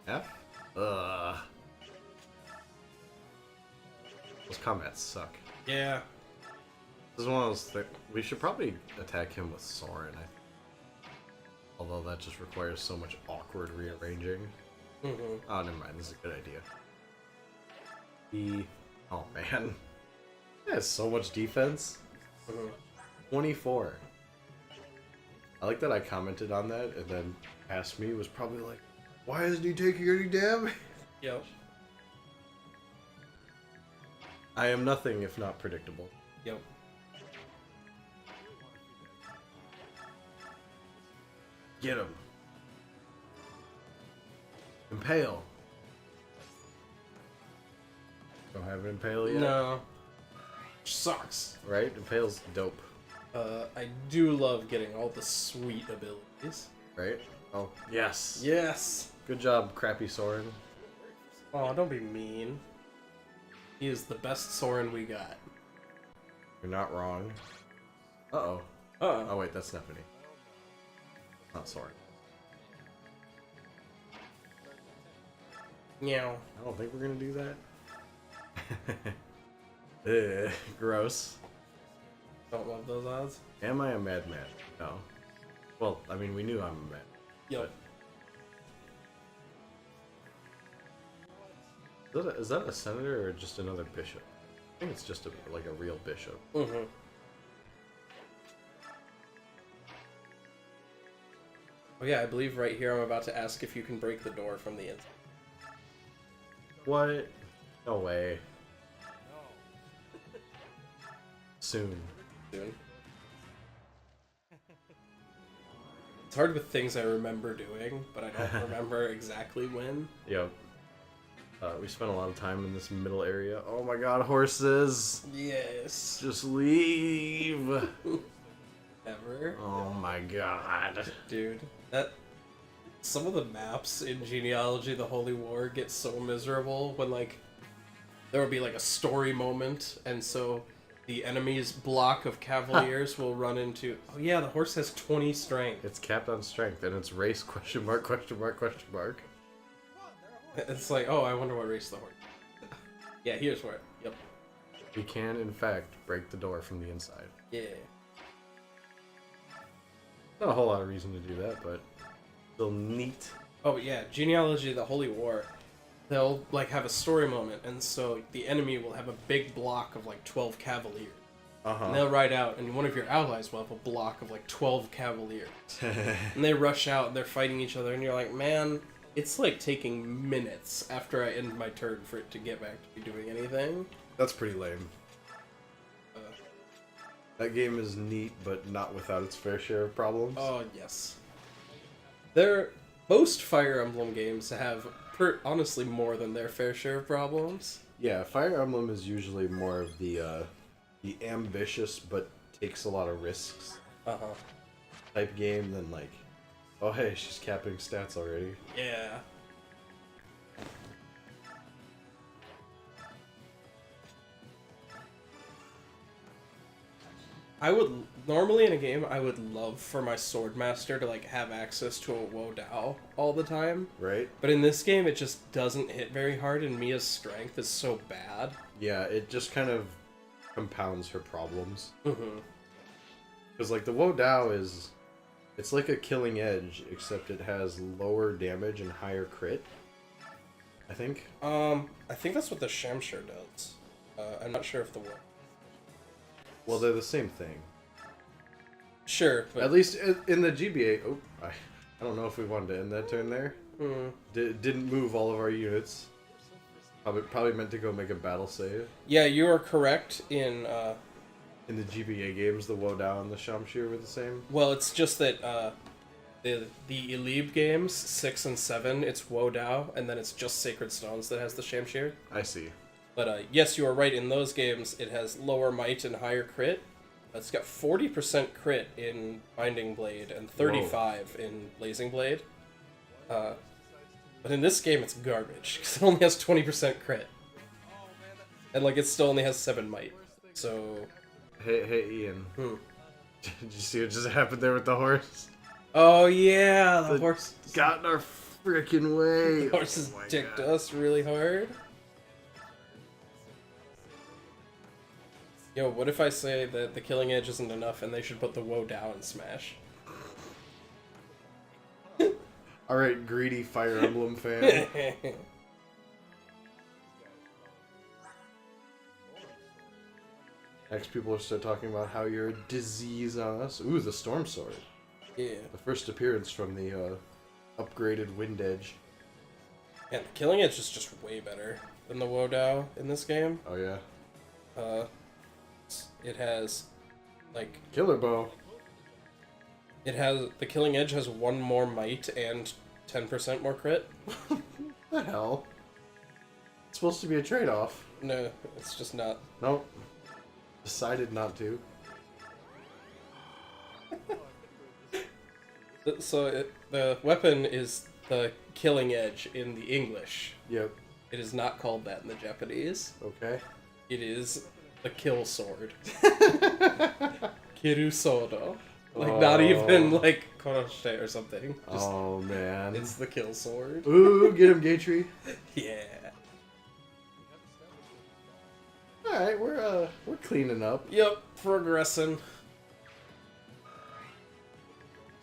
F? Ugh. Those combats suck. Yeah. This is one of those things. We should probably attack him with Soren, I think. Although that just requires so much awkward rearranging. Mm-hmm. Oh, never mind. This is a good idea. Oh, man. That has so much defense. Mm-hmm. 24. I like that I commented on that, and then Ask Me was probably like, why isn't he taking any damage? Yep. I am nothing if not predictable. Yep. Get him. Impale. Don't have an Impale yet? No. Which sucks. Right? Impale's dope. I do love getting all the sweet abilities. Right? Oh, yes. Yes! Good job, crappy Soren. Oh, don't be mean. He is the best Soren we got. You're not wrong. Uh-oh. Uh-oh. Oh, wait, that's Stephanie. Not Soren. Meow. I don't think we're gonna do that. Ugh, gross. Don't love those odds. Am I a madman? No. Well, I mean, we knew I'm a man. Yep. Is that a senator or just another bishop? I think it's just like a real bishop. Mm-hmm. Oh yeah, I believe right here I'm about to ask if you can break the door from the inside. What? No way. Soon. Soon. It's hard with things I remember doing, but I don't remember exactly when. Yep. We spent a lot of time in this middle area. Oh my god, horses! Yes. Just leave! Ever. Oh my god. Dude, that some of the maps in Genealogy the Holy War get so miserable when like there will be like a story moment and so the enemy's block of cavaliers will run into oh yeah, the horse has 20 strength. It's capped on strength and it's race question mark question mark question mark. It's like, oh, I wonder what race the horse. Yeah, here's where. Yep. We can in fact break the door from the inside. Yeah. Not a whole lot of reason to do that, but still neat. Oh yeah, Genealogy the Holy War. They'll like have a story moment, and so the enemy will have a big block of like 12 cavaliers. And they'll ride out, and one of your allies will have a block of like 12 cavaliers. And they rush out, and they're fighting each other, and you're like, man, it's like taking minutes after I end my turn for it to get back to be doing anything. That's pretty lame. That game is neat, but not without its fair share of problems. Oh, yes. Most Fire Emblem games have, honestly, more than their fair share of problems. Yeah, Fire Emblem is usually more of the ambitious but takes a lot of risks type game than like, oh hey, she's capping stats already. Yeah. Normally in a game, I would love for my Swordmaster to like have access to a Wo Dao all the time. Right? But in this game, it just doesn't hit very hard, and Mia's strength is so bad. Yeah, it just kind of compounds her problems. Mm-hmm. Because like the Wo Dao it's like a Killing Edge, except it has lower damage and higher crit. I think. I think that's what the Shamshir does. I'm not sure if the Wo. Well, they're the same thing. Sure, but At least in the GBA. Oh, I don't know if we wanted to end that turn there. Mm. Didn't move all of our units. Probably meant to go make a battle save. Yeah, you are correct in. In the GBA games, the Wo Dao and the Shamshir were the same. Well, it's just that the Elib games 6 and 7, it's Wo Dao, and then it's just Sacred Stones that has the Shamshir. I see. But yes, you are right. In those games, it has lower might and higher crit. It's got 40% crit in Binding Blade and 35 in Blazing Blade. But in this game, it's garbage because it only has 20% crit, and like it still only has 7 might. So. Hey, Ian. Did you see what just happened there with the horse? Oh yeah, the horse got in our freaking way. The horse has Oh my dicked God. us really hard. Yo, what if I say that the Killing Edge isn't enough and they should put the Wo Dao in Smash? Alright, greedy Fire Emblem fan. Next, people will start talking about how you're a disease on us. Ooh, the Storm Sword. Yeah. The first appearance from the upgraded Wind Edge. And the Killing Edge is just way better than the Wo Dao in this game. Oh yeah. It has, like, Killer Bow. the Killing Edge has 1 more might and 10% more crit. What the hell? It's supposed to be a trade-off. No, it's just not. Nope. Decided not to. So the weapon is the Killing Edge in the English. Yep. It is not called that in the Japanese. Okay. It is the Kill Sword. Kiru Sodo. Like, not even, like, Koroshite or something. Just, Oh, man. it's the Kill Sword. Ooh, get him, Gatry. Yeah. Alright, we're cleaning up. Yep, progressing.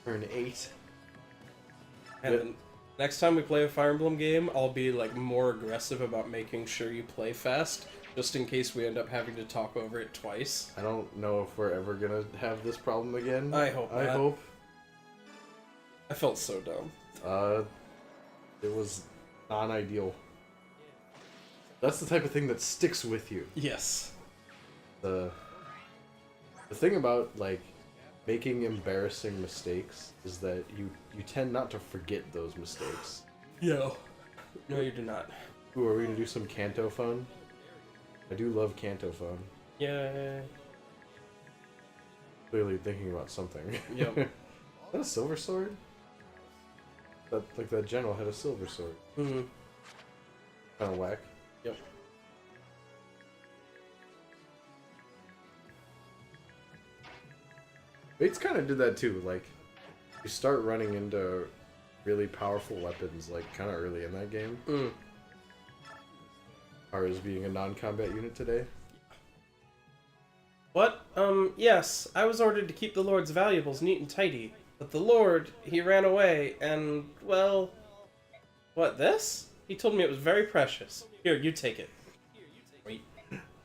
We're an 8. And Yep. then next time we play a Fire Emblem game, I'll be, like, more aggressive about making sure you play fast, just in case we end up having to talk over it twice. I don't know if we're ever gonna have this problem again. I hope I not. hope. I felt so dumb. It was non-ideal. That's the type of thing that sticks with you. Yes. The thing about, like, making embarrassing mistakes is that you tend not to forget those mistakes. No. No, you do not. Ooh, are we gonna do some Kanto fun? I do love Kanto fun. Yeah. Clearly thinking about something. Yep. Is that a silver sword? That like that general had a silver sword. Mm-hmm. Kind of whack. Yep. Bates kind of did that too. Like, you start running into really powerful weapons like kind of early in that game. Mm. Ours being a non-combat unit today. What? Yes, I was ordered to keep the Lord's valuables neat and tidy, but the Lord, he ran away, and, well... What, this? He told me it was very precious. Here, you take it. Wait.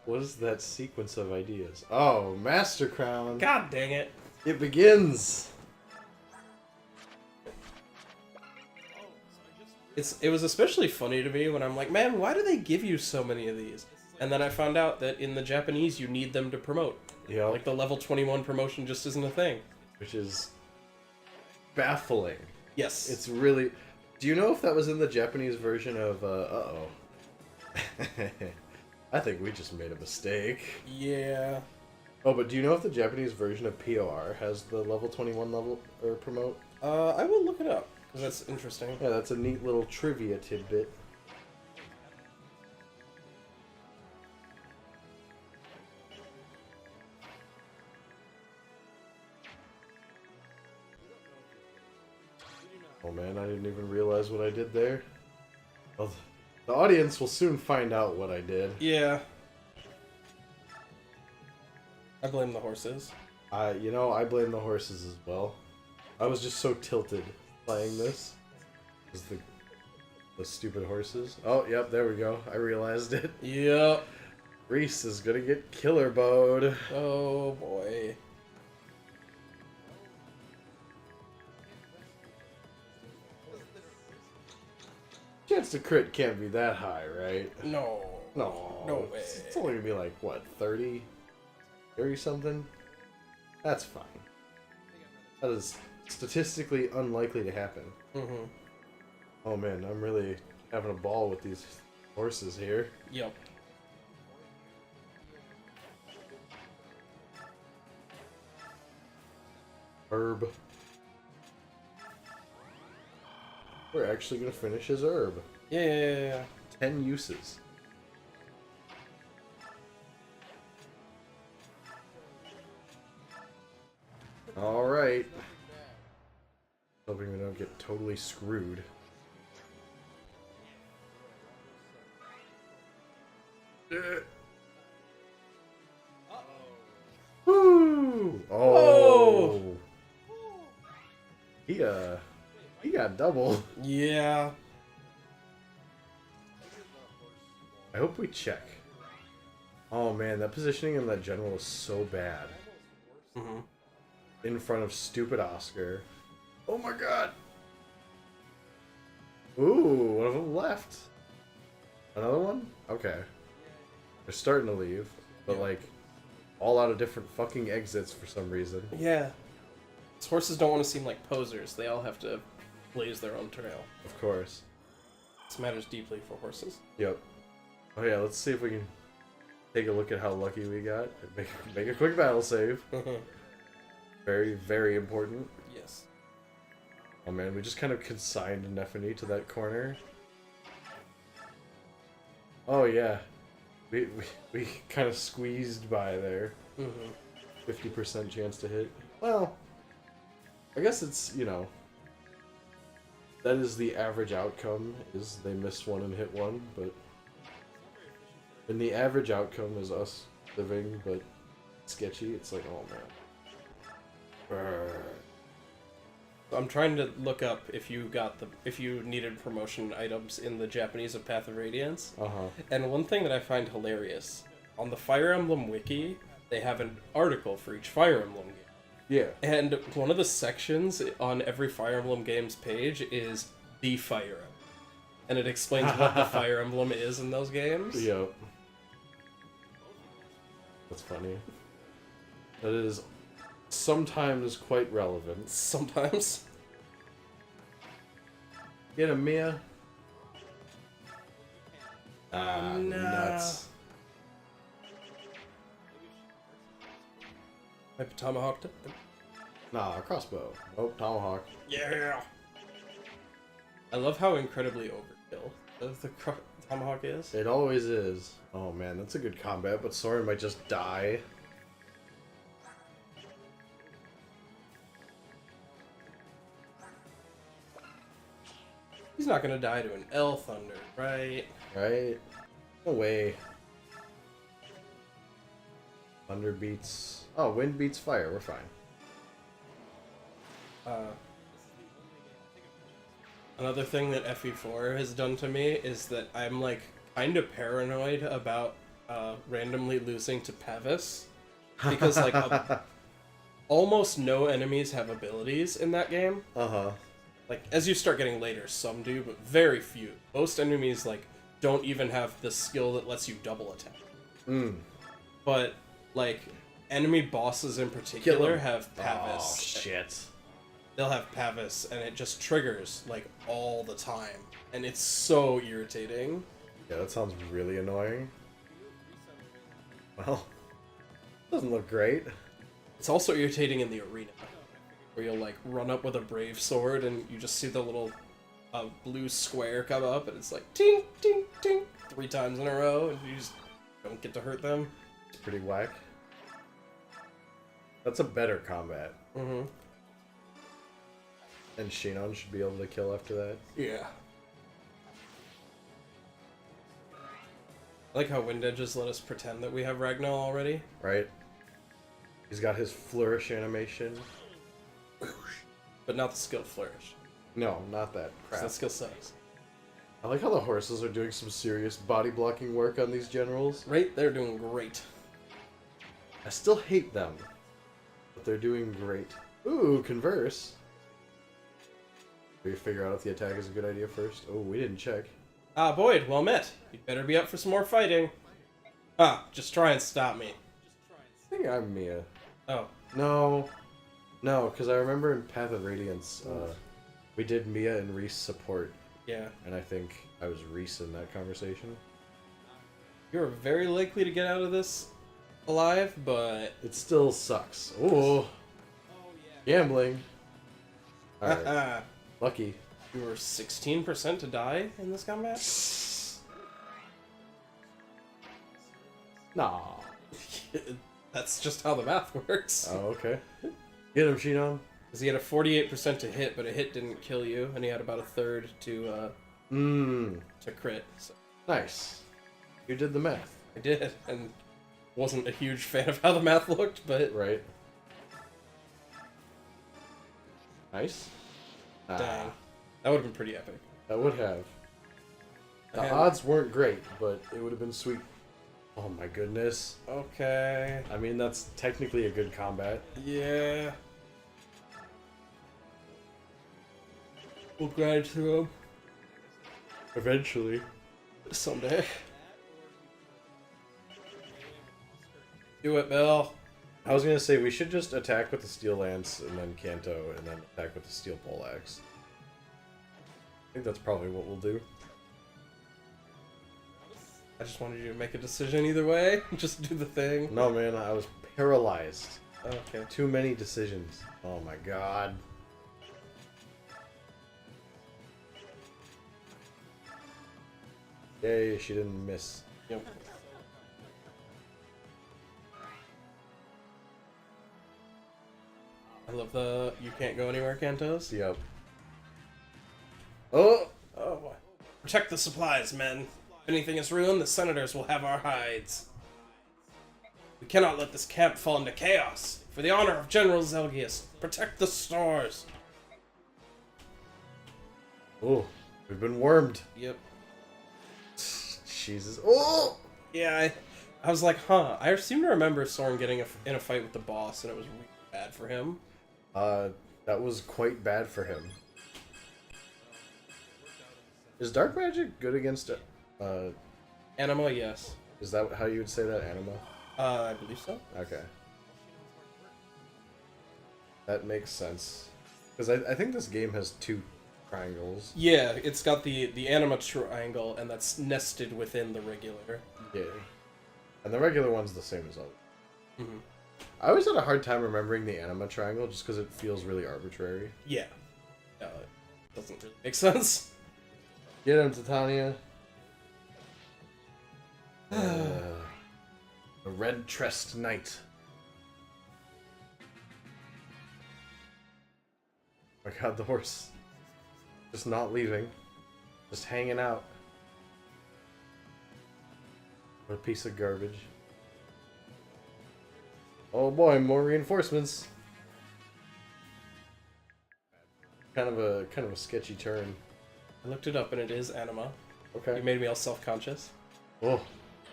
What is that sequence of ideas? Oh, Master Crown! God dang it. It begins! It was especially funny to me when I'm like, man, why do they give you so many of these? And then I found out that in the Japanese, you need them to promote. Yeah. Like, the level 21 promotion just isn't a thing. Which is baffling. Yes. It's really... Do you know if that was in the Japanese version of, uh-oh. I think we just made a mistake. Yeah. Oh, but do you know if the Japanese version of POR has the level 21 level, or promote? I will look it up, because that's interesting. Yeah, that's a neat little trivia tidbit. Oh man, I didn't even realize what I did there. Well, the audience will soon find out what I did. Yeah. I blame the horses. You know, I blame the horses as well. I was just so tilted playing this. Is the stupid horses. Oh, yep, there we go. I realized it. Yep. Reese is gonna get killer bowed. Oh boy. Chance to crit can't be that high, right? No. No. No way. It's only gonna be like, what, 30? 30 something? That's fine. That is statistically unlikely to happen. Mm-hmm. Oh man, I'm really having a ball with these horses here. Yep. Herb. We're actually gonna finish his herb. Yeah. 10 uses. Alright. Hoping we don't get totally screwed. Woo! Oh! He got double. Yeah. I hope we check. Oh man, that positioning in that general is so bad. Mm-hmm. In front of stupid Oscar. Oh my god! Ooh, one of them left. Another one? Okay. They're starting to leave, but like, all out of different fucking exits for some reason. Yeah. These horses don't want to seem like posers. They all have to blaze their own trail. Of course. This matters deeply for horses. Yep. Oh yeah, let's see if we can take a look at how lucky we got. Make a quick battle save. Very, very important. Yes. Oh man, we just kind of consigned Nephany to that corner. Oh yeah. We kind of squeezed by there. 50% chance to hit. Well, I guess it's, you know, that is the average outcome, is they missed one and hit one, but... And the average outcome is us living, but sketchy. It's like, oh man. I'm trying to look up if you needed promotion items in the Japanese of Path of Radiance. And one thing that I find hilarious, on the Fire Emblem wiki, they have an article for each Fire Emblem game. Yeah. And one of the sections on every Fire Emblem game's page is the Fire Emblem. And it explains what the Fire Emblem is in those games. Yep. That's funny. That is sometimes quite relevant. Sometimes. Get him, Mia. Ah, no. nuts. I tomahawked it. Nah, crossbow. Nope, tomahawk. Yeah. I love how incredibly overkill the tomahawk is. It always is. Oh man, that's a good combat, but Soren might just die. He's not gonna die to an L Thunder, right? Right? No way. Thunder beats... Oh, wind beats fire. We're fine. Another thing that FE4 has done to me is that I'm like kind of paranoid about randomly losing to Pavis because like almost no enemies have abilities in that game. Uh-huh. Like as you start getting later, some do, but very few. Most enemies like don't even have the skill that lets you double attack. But like enemy bosses in particular have Pavis. Oh, shit. They'll have Pavis, and it just triggers, like, all the time. And it's so irritating. Yeah, that sounds really annoying. Well, doesn't look great. It's also irritating in the arena, where you'll, like, run up with a brave sword, and you just see the little blue square come up, and it's like, ting, ting, ting, 3 times in a row, and you just don't get to hurt them. It's pretty whack. That's a better combat. Mm-hmm. And Shinon should be able to kill after that. Yeah. I like how Wind Edges let us pretend that we have Ragnar already. Right? He's got his flourish animation. But not the skill Flourish. No, not that 'Cause crap. that skill sucks. I like how the horses are doing some serious body blocking work on these generals. Right? They're doing great. I still hate them, but they're doing great. Ooh, converse. We figure out if the attack is a good idea first. Oh, we didn't check. Ah, Boyd, well met. You'd better be up for some more fighting. Ah, just try and stop me. I think I'm Mia. Oh. No, because I remember in Path of Radiance, we did Mia and Reese support, Yeah. and I think I was Reese in that conversation. You're very likely to get out of this alive, but... It still sucks. Ooh. Gambling. Alright. Lucky. You were 16% to die in this combat? Nah. That's just how the math works. Oh, okay. Get him, Shinon. Because he had a 48% to hit, but a hit didn't kill you, and he had about a third to crit. So Nice. You did the math. I did, and wasn't a huge fan of how the math looked, but... Right. Nice. Dang. That would have been pretty epic. That would have. The And- odds weren't great, but it would have been sweet. Oh my goodness. Okay. I mean, that's technically a good combat. Yeah. We'll grind through them Eventually. someday. Do it, Bill. I was gonna say, we should just attack with the steel lance, and then Kanto, and then attack with the steel poleaxe. I think that's probably what we'll do. I just wanted you to make a decision either way. Just do the thing. No, man, I was paralyzed. Okay. Too many decisions. Oh my god. Yay, she didn't miss. Yep. I love the you can't go anywhere Kantos. Yep. Oh! Oh, protect the supplies, men. If anything is ruined, the senators will have our hides. We cannot let this camp fall into chaos. For the honor of General Zelgius, protect the stores. Oh, we've been wormed. Yep. Jesus. Oh! Yeah, I was like, huh. I seem to remember Soren getting in a fight with the boss, and it was really bad for him. That was quite bad for him. Is dark magic good against Anima, yes. is that how you would say that, anima? I believe so. Okay. That makes sense. Because I think this game has two triangles. Yeah, it's got the anima triangle, and that's nested within the regular. Yeah. And the regular one's the same as all. Mm-hmm. I always had a hard time remembering the anima triangle just because it feels really arbitrary. Yeah. It doesn't really make sense. Get him, Titania. The red tressed knight. Oh my god, the horse. Just not leaving. Just hanging out. What a piece of garbage. Oh boy, more reinforcements. Kind of a sketchy turn. I looked it up, and it is anima. Okay. You made me all self-conscious. Oh,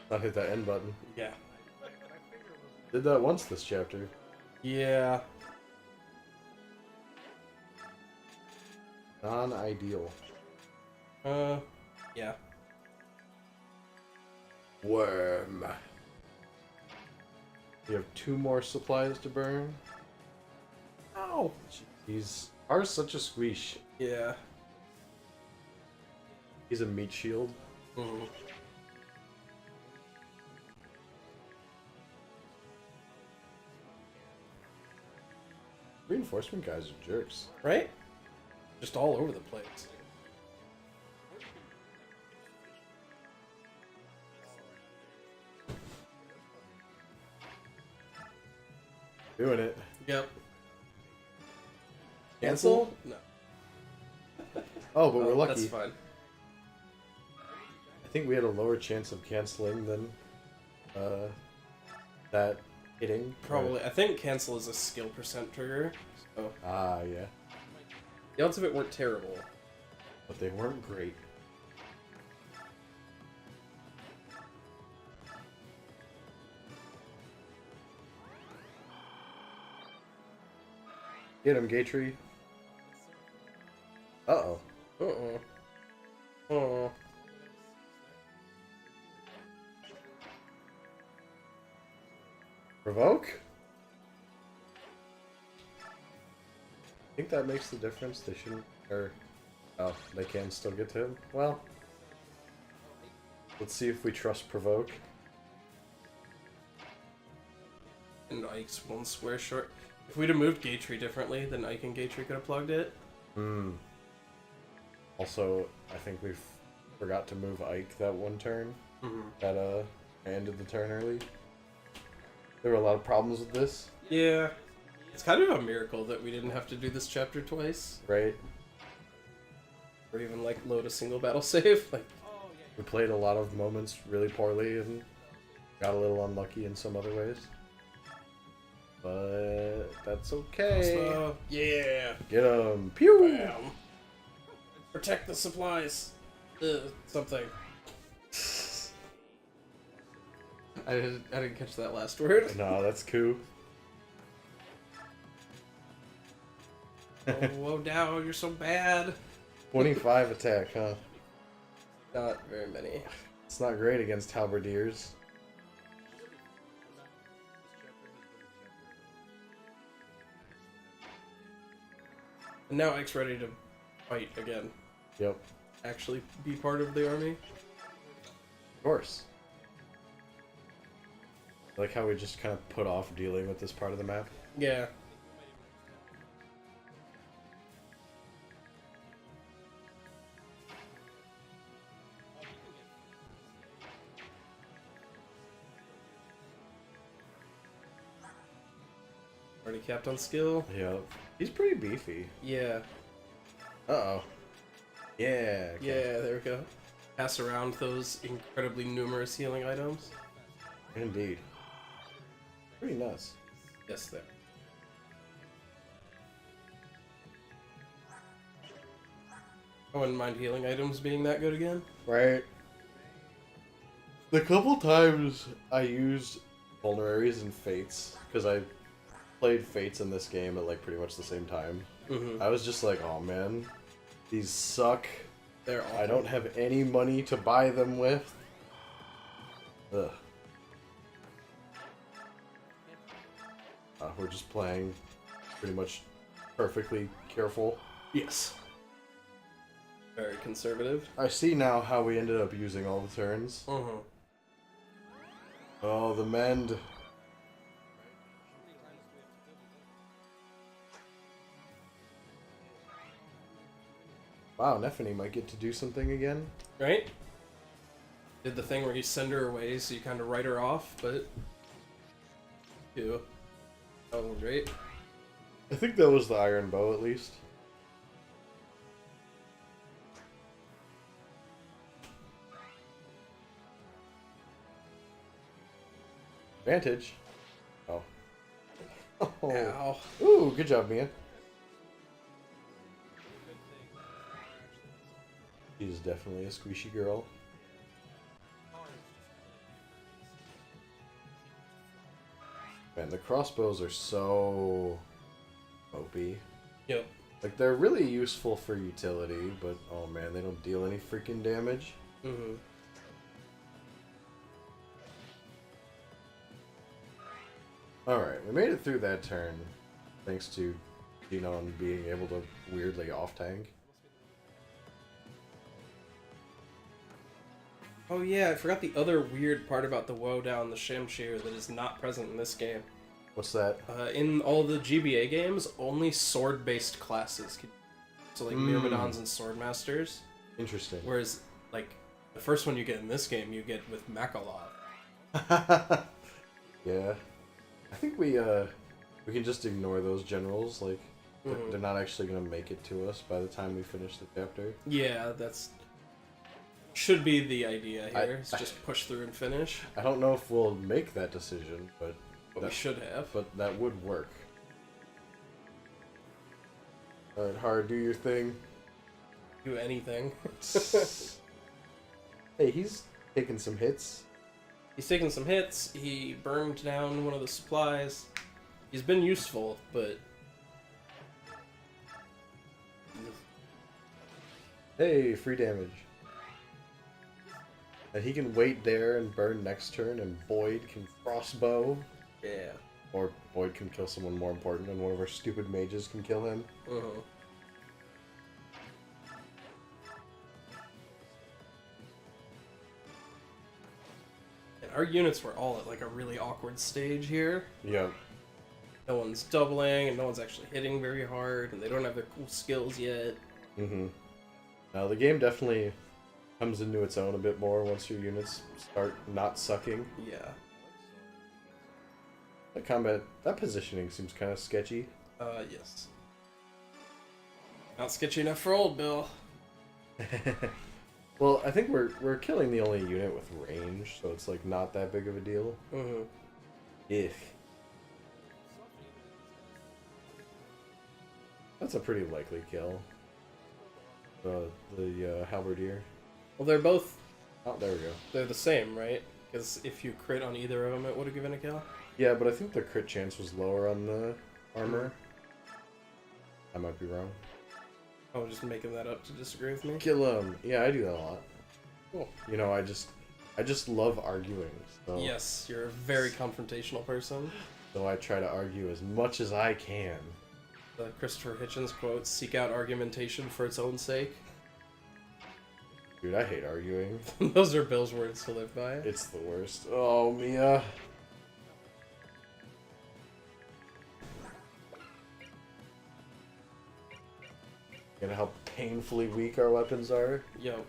not hit that end button. Yeah. Did that once this chapter. Yeah. Non-ideal. Yeah. Worm. You have 2 more supplies to burn. Ow! He's are such a squeesh. Yeah. He's a meat shield. Mm. Reinforcement guys are jerks. Right? Just all over the place. Doing it. Yep. Cancel? No. Oh, but we're lucky. That's fine. I think we had a lower chance of canceling than that hitting. Probably. I think cancel is a skill percent trigger. So Ah, yeah. the odds of it weren't terrible. But they weren't great. Get him, Gatry. Uh-oh. Uh-oh. Oh. Provoke? I think that makes the difference. They shouldn't... Or... Oh, they can still get to him? Well... Let's see if we trust Provoke. And Ike's 1 square short. If we'd have moved Gatry differently, then Ike and Gatry could have plugged it. Hmm. Also, I think we forgot to move Ike that one turn. Mm-hmm. That, ended the turn early. There were a lot of problems with this. Yeah. It's kind of a miracle that we didn't have to do this chapter twice. Right? Or even, like, load a single battle save. Like, We played a lot of moments really poorly and got a little unlucky in some other ways. But that's okay. yeah. Get him. Pew! Bam. Protect the supplies. Something. I didn't catch that last word. No, that's cool. Oh, no, you're so bad. 25 attack, huh? Not very many. It's not great against halberdiers. And now Ike's ready to fight again. Yep. Actually be part of the army. Of course. I like how we just kind of put off dealing with this part of the map. Yeah. Already capped on skill? Yep. He's pretty beefy. Yeah. Uh-oh. Yeah. Okay. Yeah, there we go. Pass around those incredibly numerous healing items. Indeed. Pretty nice. Yes, there. I wouldn't mind healing items being that good again. Right. The couple times I used vulneraries and fates, because I played fates in this game at like pretty much the same time, Mm-hmm. I was just like, oh man, these suck. They're awful. I don't have any money to buy them with. Ugh. We're just playing pretty much perfectly careful. Yes. Very conservative. I see now how we ended up using all the turns. Mm-hmm. Oh, the mend. Wow, Nephany might get to do something again. Right? Did the thing where you send her away, so you kind of write her off, but... Ew. That wasn't great. I think that was the Iron Bow, at least. Advantage. Oh. Oh. Ow. Ooh, good job, Mia. She's definitely a squishy girl. Man, the crossbows are so OP. Yep. Like, they're really useful for utility, but oh man, they don't deal any freaking damage. Mm-hmm. Alright, we made it through that turn, thanks to Genon being able to weirdly off-tank. Oh yeah, I forgot the other weird part about the Woe Down, the Shamshir, that is not present in this game. What's that? In all the GBA games, only sword-based classes can... So like Myrmidons and Swordmasters. Interesting. Whereas, like, the first one you get in this game, you get with MacLeod. Yeah. I think we can just ignore those generals, like, they're not actually gonna make it to us by the time we finish the chapter. Yeah, that's... should be the idea here, is just push through and finish. I don't know if we'll make that decision, but We should have. But that would work. Alright, Hard, do your thing. Do anything. Hey, he's taking some hits. He's taken some hits, he burned down one of the supplies. He's been useful, but... Hey, free damage. And he can wait there and burn next turn, and Boyd can crossbow. Yeah. Or Boyd can kill someone more important, and one of our stupid mages can kill him. Uh-huh. And our units were all at like a really awkward stage here. Yeah. No one's doubling, and no one's actually hitting very hard, and they don't have their cool skills yet. Mm-hmm. Now, the game definitely comes into its own a bit more once your units start not sucking. Yeah. That combat, that positioning seems kind of sketchy. Yes. Not sketchy enough for old Bill. Well, I think we're killing the only unit with range, so it's like not that big of a deal. Mm-hmm. If. That's a pretty likely kill. The halberdier. Well, they're both... Oh, there we go. They're the same, right? Because if you crit on either of them, it would have given a kill. Yeah, but I think the crit chance was lower on the armor. I might be wrong. Oh, just making that up to disagree with me? Kill him. Yeah, I do that a lot. Cool. You know, I just love arguing. So, Yes, you're a very confrontational person. so I try to argue as much as I can. The Christopher Hitchens quote, seek out argumentation for its own sake. Dude, I hate arguing. Those are Bill's words to live by. It's the worst. Oh, Mia. You know how painfully weak our weapons are? Yo.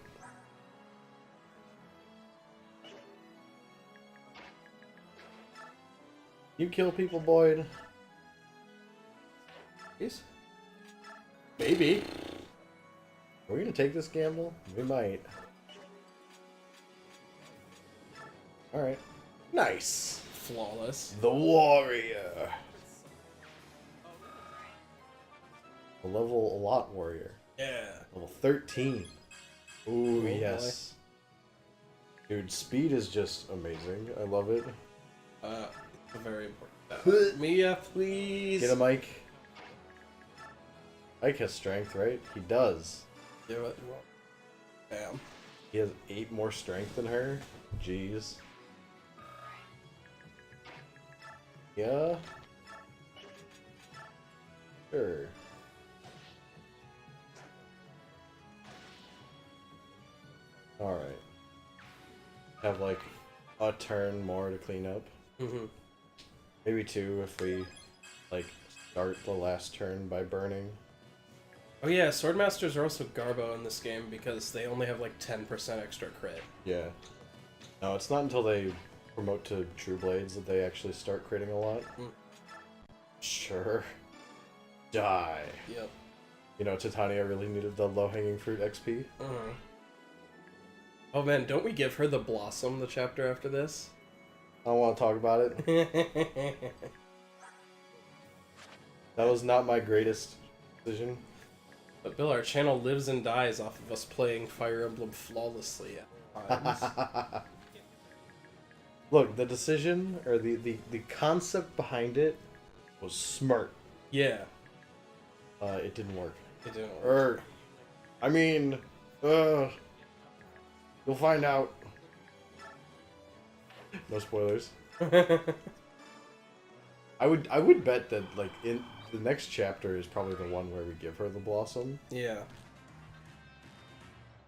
You kill people, Boyd? Yes? Maybe. Are we gonna take this gamble? We might. Alright. Nice! Flawless. The warrior! A level a lot warrior. Yeah. Level 13. Ooh, Oh, yes. Dude, speed is just amazing. I love it. Very important. Mia, please. Get a Mike. Mike has strength, right? He does. Do it. Bam. He has 8 more strength than her. Jeez. Yeah. Sure. Alright. Have, like, a turn more to clean up. Mm-hmm. Maybe 2 if we, like, start the last turn by burning. Oh yeah, Swordmasters are also Garbo in this game because they only have like 10% extra crit. Yeah. No, it's not until they promote to True Blades that they actually start critting a lot. Mm. Sure. Die. Yep. You know, Titania really needed the low-hanging fruit XP. Uh-huh. Oh man, don't we give her the Blossom the chapter after this? I don't want to talk about it. That was not my greatest decision. But Bill, our channel lives and dies off of us playing Fire Emblem flawlessly at times. Look, the decision, or the concept behind it was smart. Yeah. It didn't work. It didn't work. I mean, you'll find out. No spoilers. I would bet that, like, in the next chapter is probably the one where we give her the Blossom. Yeah.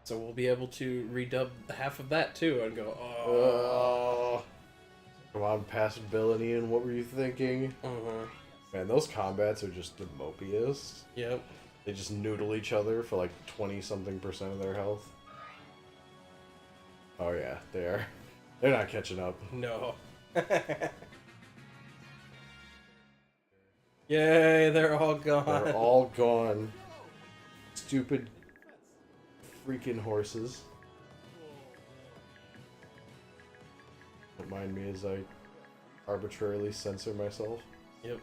So we'll be able to redub half of that too and go, oh. Come on, Passive Bill and Ian, what were you thinking? Uh-huh. Man, those combats are just the mopiest. Yep. They just noodle each other for like 20-something% of their health. Oh yeah, they are. They're not catching up. No. Yay, they're all gone. They're all gone. Stupid freaking horses. Don't mind me as I arbitrarily censor myself. Yep.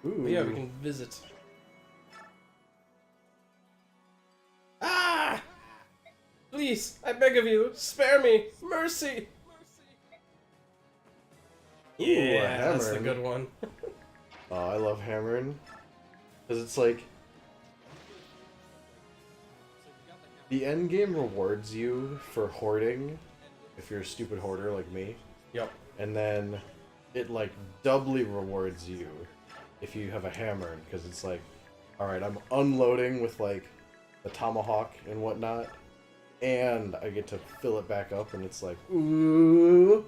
Ooh. But yeah, we can visit. Ah! Please, I beg of you, spare me! Mercy! Yeah, that's the hammering. good one. Oh, I love hammering. Because it's like... The end game rewards you for hoarding, if you're a stupid hoarder like me. Yep. And then it, like, doubly rewards you if you have a hammer, because it's like, alright, I'm unloading with, like, the tomahawk and whatnot, and I get to fill it back up, and it's like, ooh.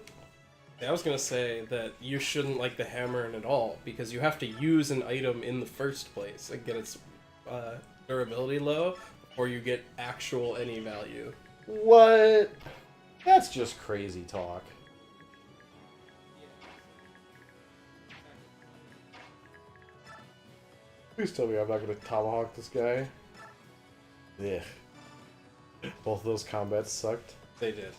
I was gonna say that you shouldn't like the hammering at all, because you have to use an item in the first place and get its durability low, before you get actual any value. What? That's just crazy talk. Please tell me I'm not gonna tomahawk this guy. Yeah. Both of those combats sucked. They did.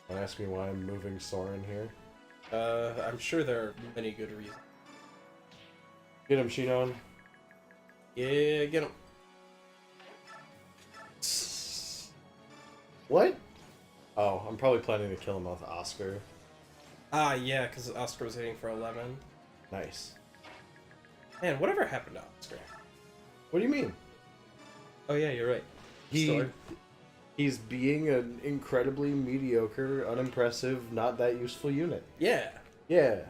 Don't ask me why I'm moving Soren here. I'm sure there are many good reasons. Get him, Shinon. Yeah, get him. What? Oh, I'm probably planning to kill him with Oscar. Ah, yeah, because Oscar was hitting for 11. Nice. Man, whatever happened to Oscar? What do you mean? Oh yeah, you're right. Story. He's being an incredibly mediocre, unimpressive, not that useful unit. Yeah. Yeah.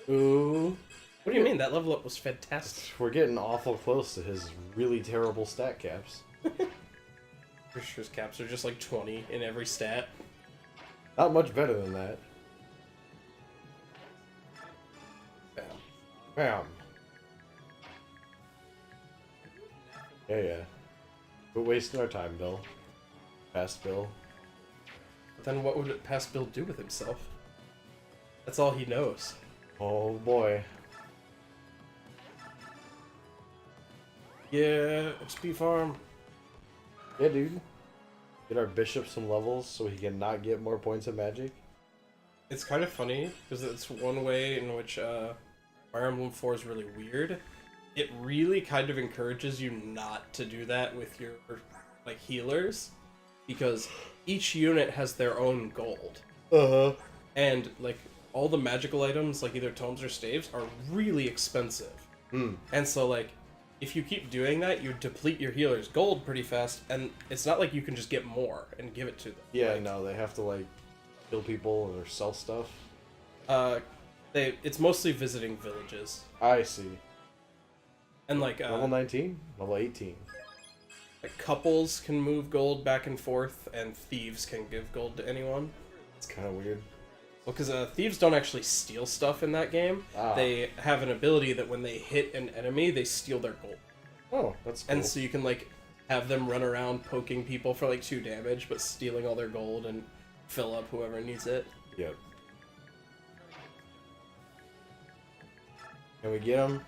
Ooh. What do you mean? That level up was fantastic. We're getting awful close to his really terrible stat caps. For sure, his caps are just like 20 in every stat. Not much better than that. Bam. Bam. Yeah. We're wasting our time, Bill. Past Bill. But then what would past Bill do with himself? That's all he knows. Oh boy. Yeah, XP farm. Yeah, dude. Get our bishop some levels so he can not get more points of magic. It's kind of funny, because it's one way in which Fire Emblem 4 is really weird. It really kind of encourages you not to do that with your like healers, because each unit has their own gold. Uh-huh. And like all the magical items, like either tomes or staves, are really expensive. Hmm. And so like if you keep doing that, you deplete your healer's gold pretty fast, and it's not like you can just get more and give it to them. Yeah, like, no, they have to like kill people or sell stuff. It's mostly visiting villages, I see. and like Level 19, level 18. like couples can move gold back and forth, and thieves can give gold to anyone. It's kind of weird. Well, because thieves don't actually steal stuff in that game. Ah. They have an ability that when they hit an enemy, they steal their gold. Oh, that's cool. And so you can, like, have them run around poking people for, like, 2 damage, but stealing all their gold and fill up whoever needs it. Yep. Can we get them?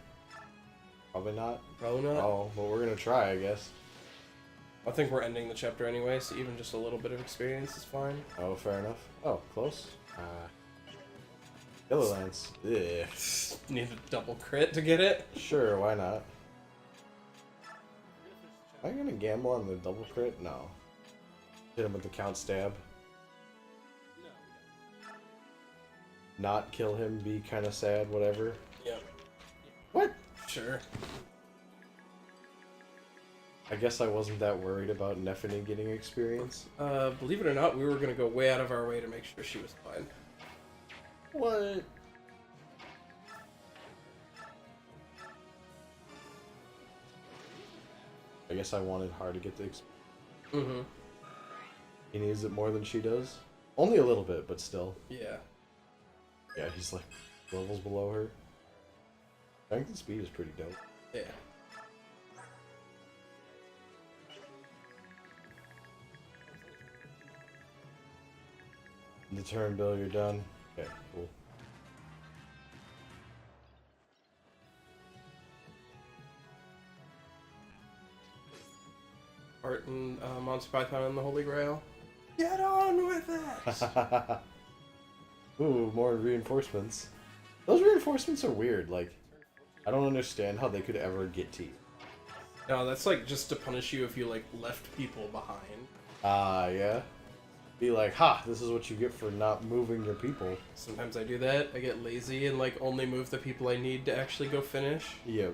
Probably not. Probably not. Oh, but we're gonna try, I guess. I think we're ending the chapter anyway, so even just a little bit of experience is fine. Oh, fair enough. Oh, close. Yellow Lance. Yeah. Need a double crit to get it? Sure, why not? Am I gonna gamble on the double crit? No. Hit him with the count stab. Not kill him, be kind of sad, whatever. Yeah. What? Sure. I guess I wasn't that worried about Neffany getting experience. Believe it or not, we were gonna go way out of our way to make sure she was fine. What? I guess I wanted her to get the experience. Mm-hmm. He needs it more than she does? Only a little bit, but still. Yeah. Yeah, he's like levels below her. Strength and speed is pretty dope. Yeah. The turn, Bill, you're done. Okay, cool. Art and Monty Python and the Holy Grail. Get on with it! Ooh, more reinforcements. Those reinforcements are weird. Like, I don't understand how they could ever get to you. No, that's like just to punish you if you like left people behind. Yeah. Be like, ha, this is what you get for not moving your people. Sometimes I do that. I get lazy and like only move the people I need to actually go finish. Yep.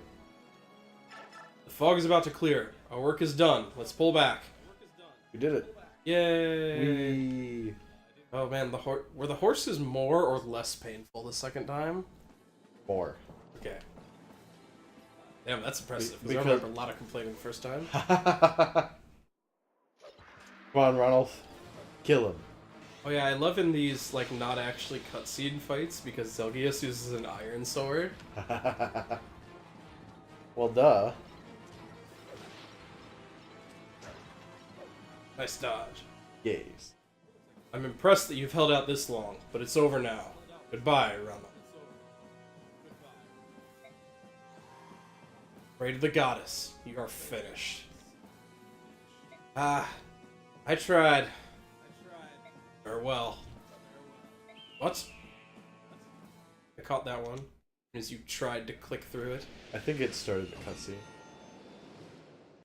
The fog is about to clear. Our work is done. Let's pull back. We did it. Yay! Whee! Oh man, were the horses more or less painful the second time? More. Okay. Damn, that's impressive. Because I Because- remember a lot of complaining the first time. Come on, Ronald. Kill him. Oh yeah, I love in these like not actually cutscene fights because Zelgius uses an iron sword. Well, duh. Nice dodge. Yes. I'm impressed that you've held out this long, but it's over now. Goodbye, Ronald. Pray to the goddess. You are finished. Ah, I tried. Farewell. What? I caught that one. As you tried to click through it. I think it started the cutscene.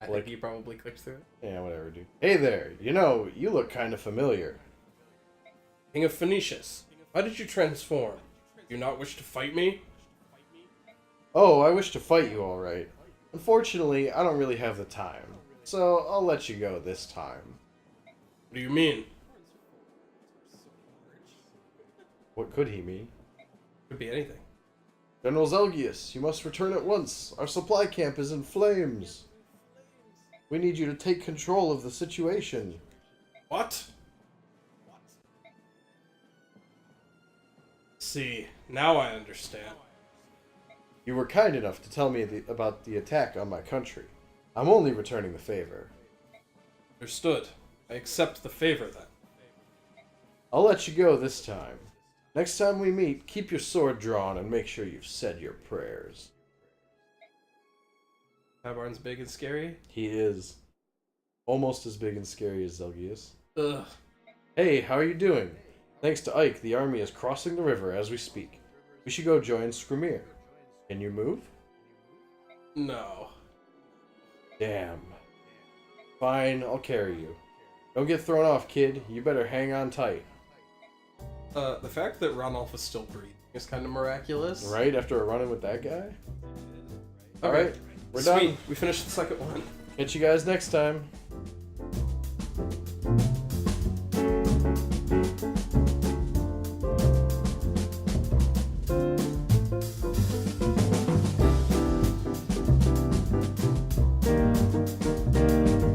I Like- think you probably clicked through it. Yeah, whatever, dude. Hey there. You know, you look kind of familiar. King of Phoenicius, why did you transform? Do you not wish to fight me? Oh, I wish to fight you, alright. Unfortunately, I don't really have the time. So, I'll let you go this time. What do you mean? What could he mean? Could be anything. General Zelgius, you must return at once. Our supply camp is in flames. We need you to take control of the situation. What? See, now I understand. You were kind enough to tell me about the attack on my country. I'm only returning the favor. Understood. I accept the favor then. I'll let you go this time. Next time we meet, keep your sword drawn and make sure you've said your prayers. Tabarn's big and scary? He is almost as big and scary as Zelgius. Ugh. Hey, how are you doing? Thanks to Ike, the army is crossing the river as we speak. We should go join Skrymir. Can you move? No. Damn. Fine, I'll carry you. Don't get thrown off, kid. You better hang on tight. The fact that Ranulf is still breathing is kind of miraculous. Right after running with that guy? Okay. Alright, We're Sweet. done. We finished the second one. Catch you guys next time.